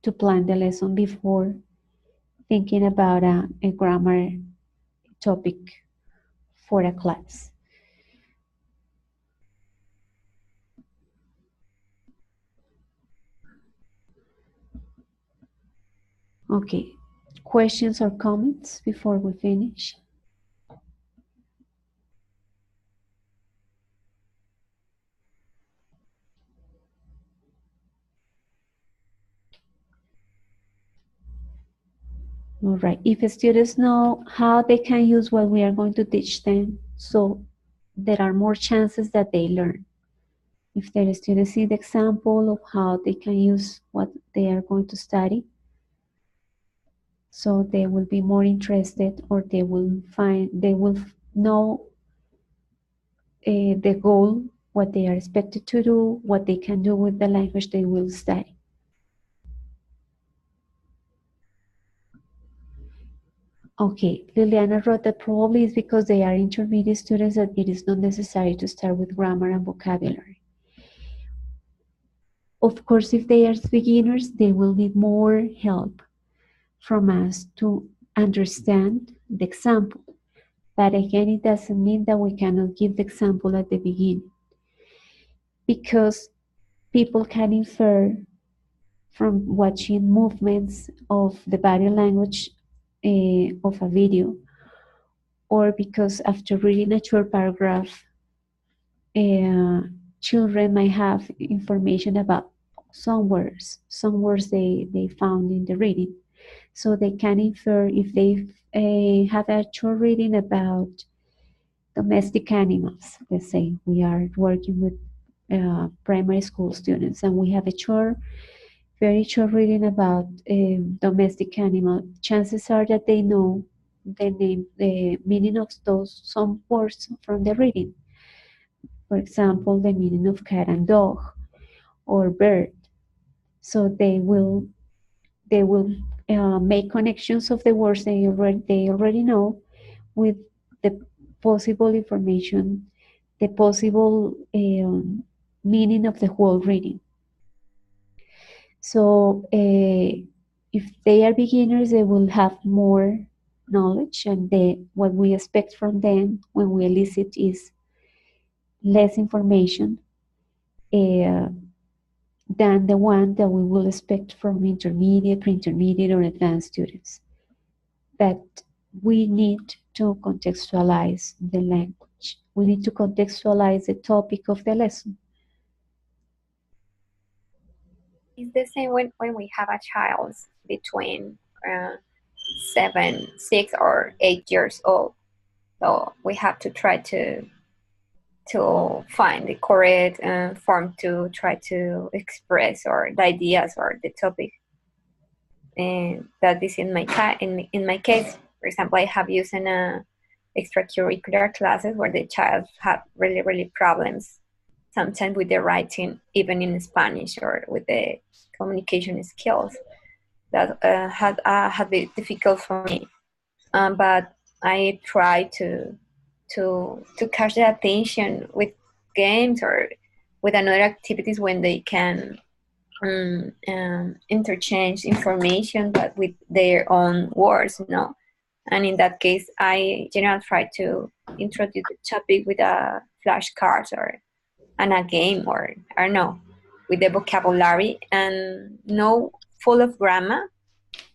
to plan the lesson before thinking about a grammar topic for a class. Okay, questions or comments before we finish? All right, if students know how they can use what we are going to teach them, so there are more chances that they learn. If the students see the example of how they can use what they are going to study, so they will be more interested, or they will know the goal, what they are expected to do, what they can do with the language they will study. Okay, Liliana wrote that probably is because they are intermediate students that it is not necessary to start with grammar and vocabulary. Of course, if they are beginners, they will need more help from us to understand the example. But again, it doesn't mean that we cannot give the example at the beginning, because people can infer from watching movements of the body language of a video, or because after reading a short paragraph, children might have information about some words they found in the reading. So they can infer if they have a short reading about domestic animals. Let's say we are working with primary school students and we have a very short reading about domestic animal. Chances are that they know the meaning of some words from the reading. For example, the meaning of cat and dog or bird. So they will make connections of the words they already know with the possible information, the possible meaning of the whole reading. So if they are beginners, they will have more knowledge, and what we expect from them when we elicit is less information than the one that we will expect from intermediate, pre-intermediate, or advanced students. But we need to contextualize the language. We need to contextualize the topic of the lesson. It's the same when we have a child between 6 or 8 years old. So we have to try to to find the correct form to try to express or the ideas or the topic. And that is in my in my case. For example, I have used in extracurricular classes where the child have really problems sometimes with the writing, even in Spanish, or with the communication skills. That had been difficult for me, but I try to catch the attention with games or with another activities when they can interchange information, but with their own words, you know. And in that case, I generally try to introduce the topic with a flashcards or and a game, or I don't know, with the vocabulary and no full of grammar,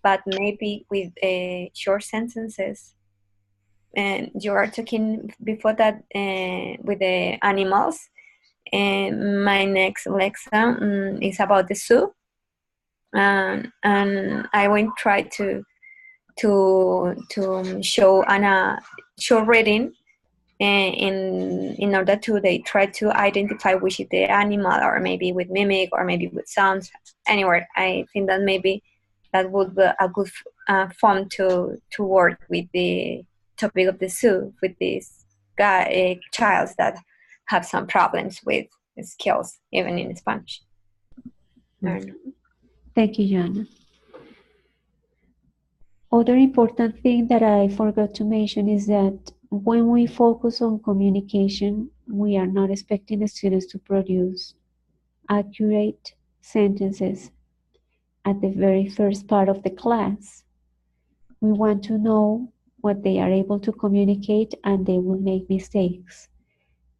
but maybe with short sentences. And you are talking before that with the animals. And my next lesson is about the zoo, and I will try to show an short reading in order to they try to identify which is the animal, or maybe with mimic, or maybe with sounds. Anyway, I think that maybe that would be a good form to work with the topic of the zoo with these child that have some problems with skills, even in Spanish. Thank you, Joanna. Other important thing that I forgot to mention is that when we focus on communication, we are not expecting the students to produce accurate sentences at the very first part of the class. We want to know what they are able to communicate, and they will make mistakes.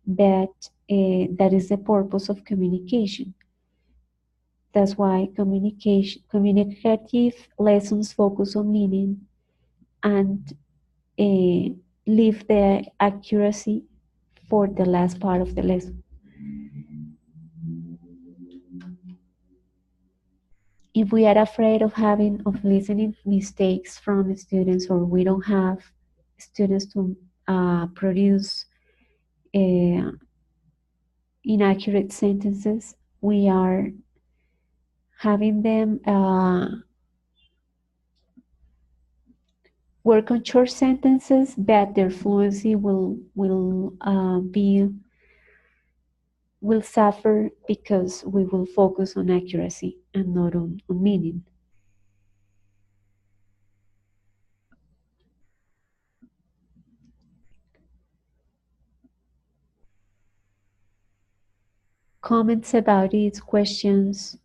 That is the purpose of communication. That's why communicative lessons focus on meaning and leave the accuracy for the last part of the lesson. If we are afraid of listening mistakes from the students, or we don't have students to produce inaccurate sentences, we are having them work on short sentences, but their fluency will suffer, because we will focus on accuracy and not on meaning. Comments about it, questions?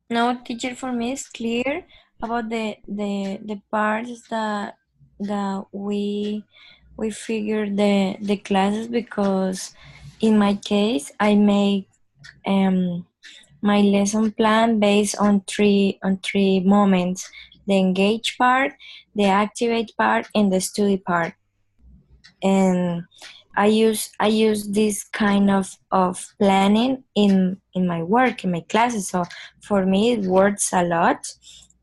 No, teacher, for me it's clear about the parts that we figure the classes, because in my case I make my lesson plan based on three moments: the engage part, the activate part, and the study part. And I use this kind of planning in my work, in my classes. So for me it works a lot,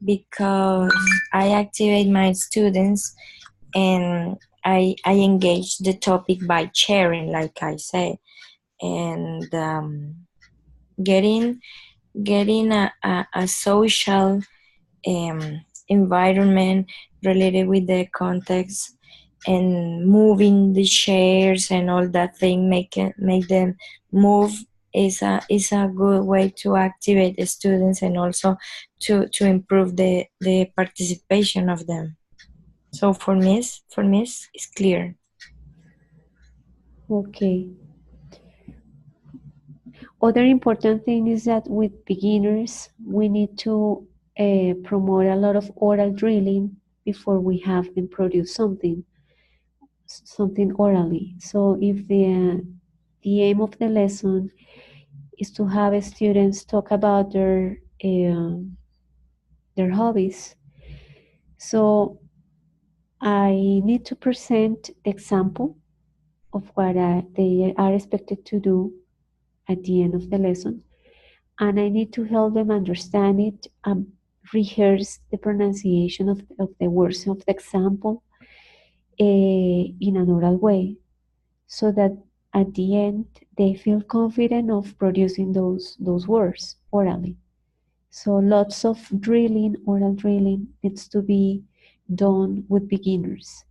because I activate my students and I engage the topic by sharing, like I say, and getting a social environment related with the context, and moving the chairs and all that thing, make them move, is a good way to activate the students, and also to improve the participation of them. So for me it's clear. Okay. Other important thing is that with beginners, we need to promote a lot of oral drilling before we have them produce something orally. So if the aim of the lesson is to have students talk about their hobbies, so I need to present the example of what they are expected to do at the end of the lesson. and I need to help them understand it and rehearse the pronunciation of the words of the example in an oral way, so that at the end they feel confident of producing those words orally. So lots of drilling, oral drilling, needs to be done with beginners.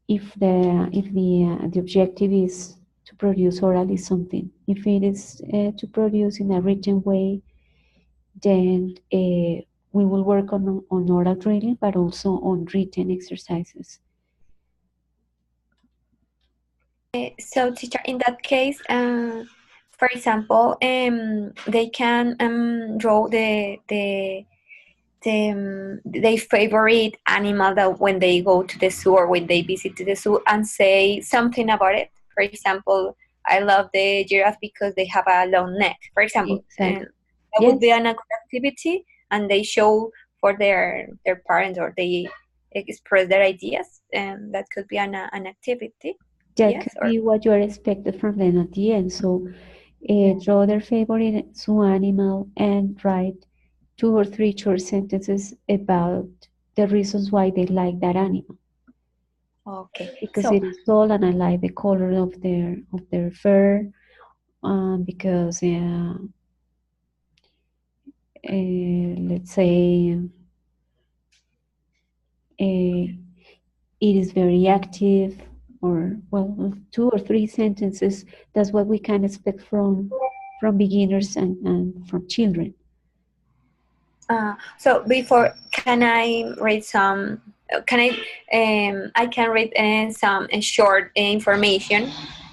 If the objective is to produce orally something, if it is to produce in a written way, then we will work on oral drilling, but also on written exercises. So, teacher, in that case, for example, they can draw their favorite animal that when they go to the zoo or when they visit to the zoo and say something about it. For example, I love the giraffe because they have a long neck, for example. Exactly. That Yes. would be an activity, and they show for their parents, or they express their ideas, and that could be an activity. That Yes, could or be what you are expected from them at the end. So draw their favorite zoo animal and write 2 or 3 short sentences about the reasons why they like that animal. okay. Because So it is tall and I like the color of their fur. Because let's say it is very active, or well, 2 or 3 sentences. That's what we can expect from beginners and from children. so before, can I read some? Can I can read some short information,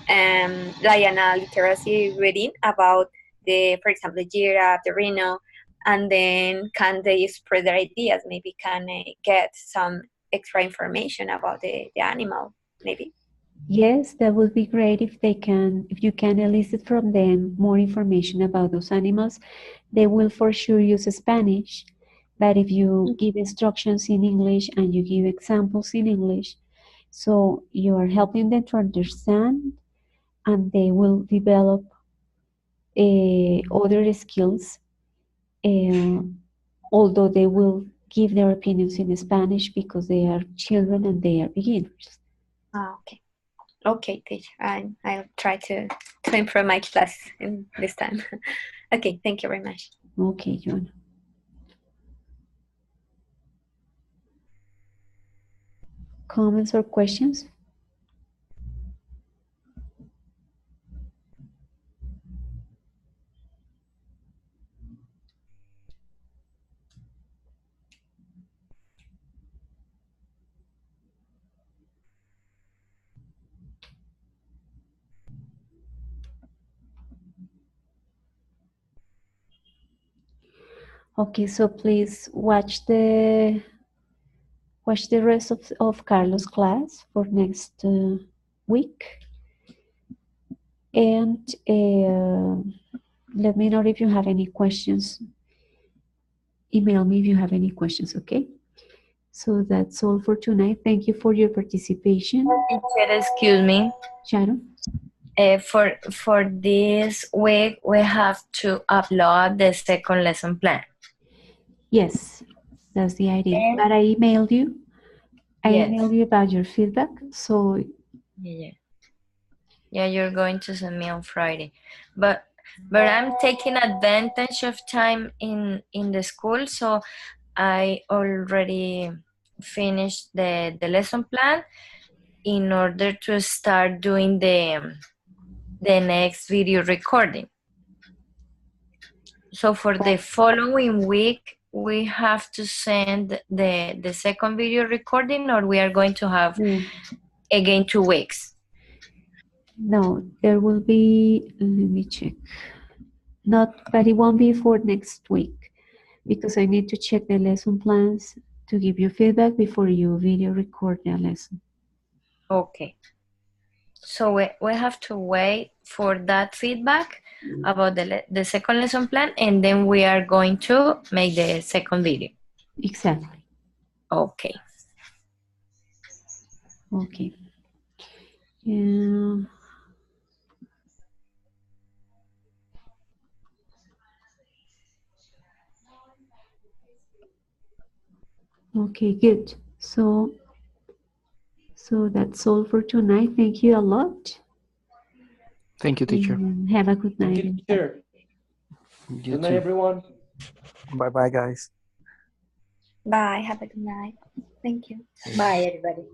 like a literacy reading about for example, the giraffe, the rhino, and then can they express their ideas? Maybe can I get some extra information about the animal? Maybe. Yes, that would be great if you can elicit from them more information about those animals. They will for sure use Spanish, but if you give instructions in English and you give examples in English, so you are helping them to understand, and they will develop other skills, although they will give their opinions in Spanish because they are children and they are beginners. Okay. Okay, teacher. I'll try to improve my class in this time. Okay, thank you very much. Okay, Joanna. Comments or questions? Okay, so please watch the rest of Carlos' class for next week, and let me know if you have any questions. Email me if you have any questions, okay? So that's all for tonight. Thank you for your participation. Teacher, excuse me. Sharon? For this week, we have to upload the second lesson plan. Yes, that's the idea. But I emailed you. Yes. Emailed you about your feedback. So Yeah, you're going to send me on Friday. But I'm taking advantage of time in the school, so I already finished the lesson plan in order to start doing the next video recording. So for the following week, we have to send the second video recording, or we are going to have again 2 weeks? No, there will be, let me check. But it won't be for next week because I need to check the lesson plans to give you feedback before you video record the lesson. Okay. So we have to wait for that feedback about the second lesson plan, and then we are going to make the second video. Exactly. Okay. Okay. Yeah. Okay, good. So that's all for tonight. Thank you a lot. Thank you, teacher. And have a good Thank night. you, teacher. You Good night, too. everyone. Bye bye, guys. Bye. Have a good night. Thank you. Bye, everybody.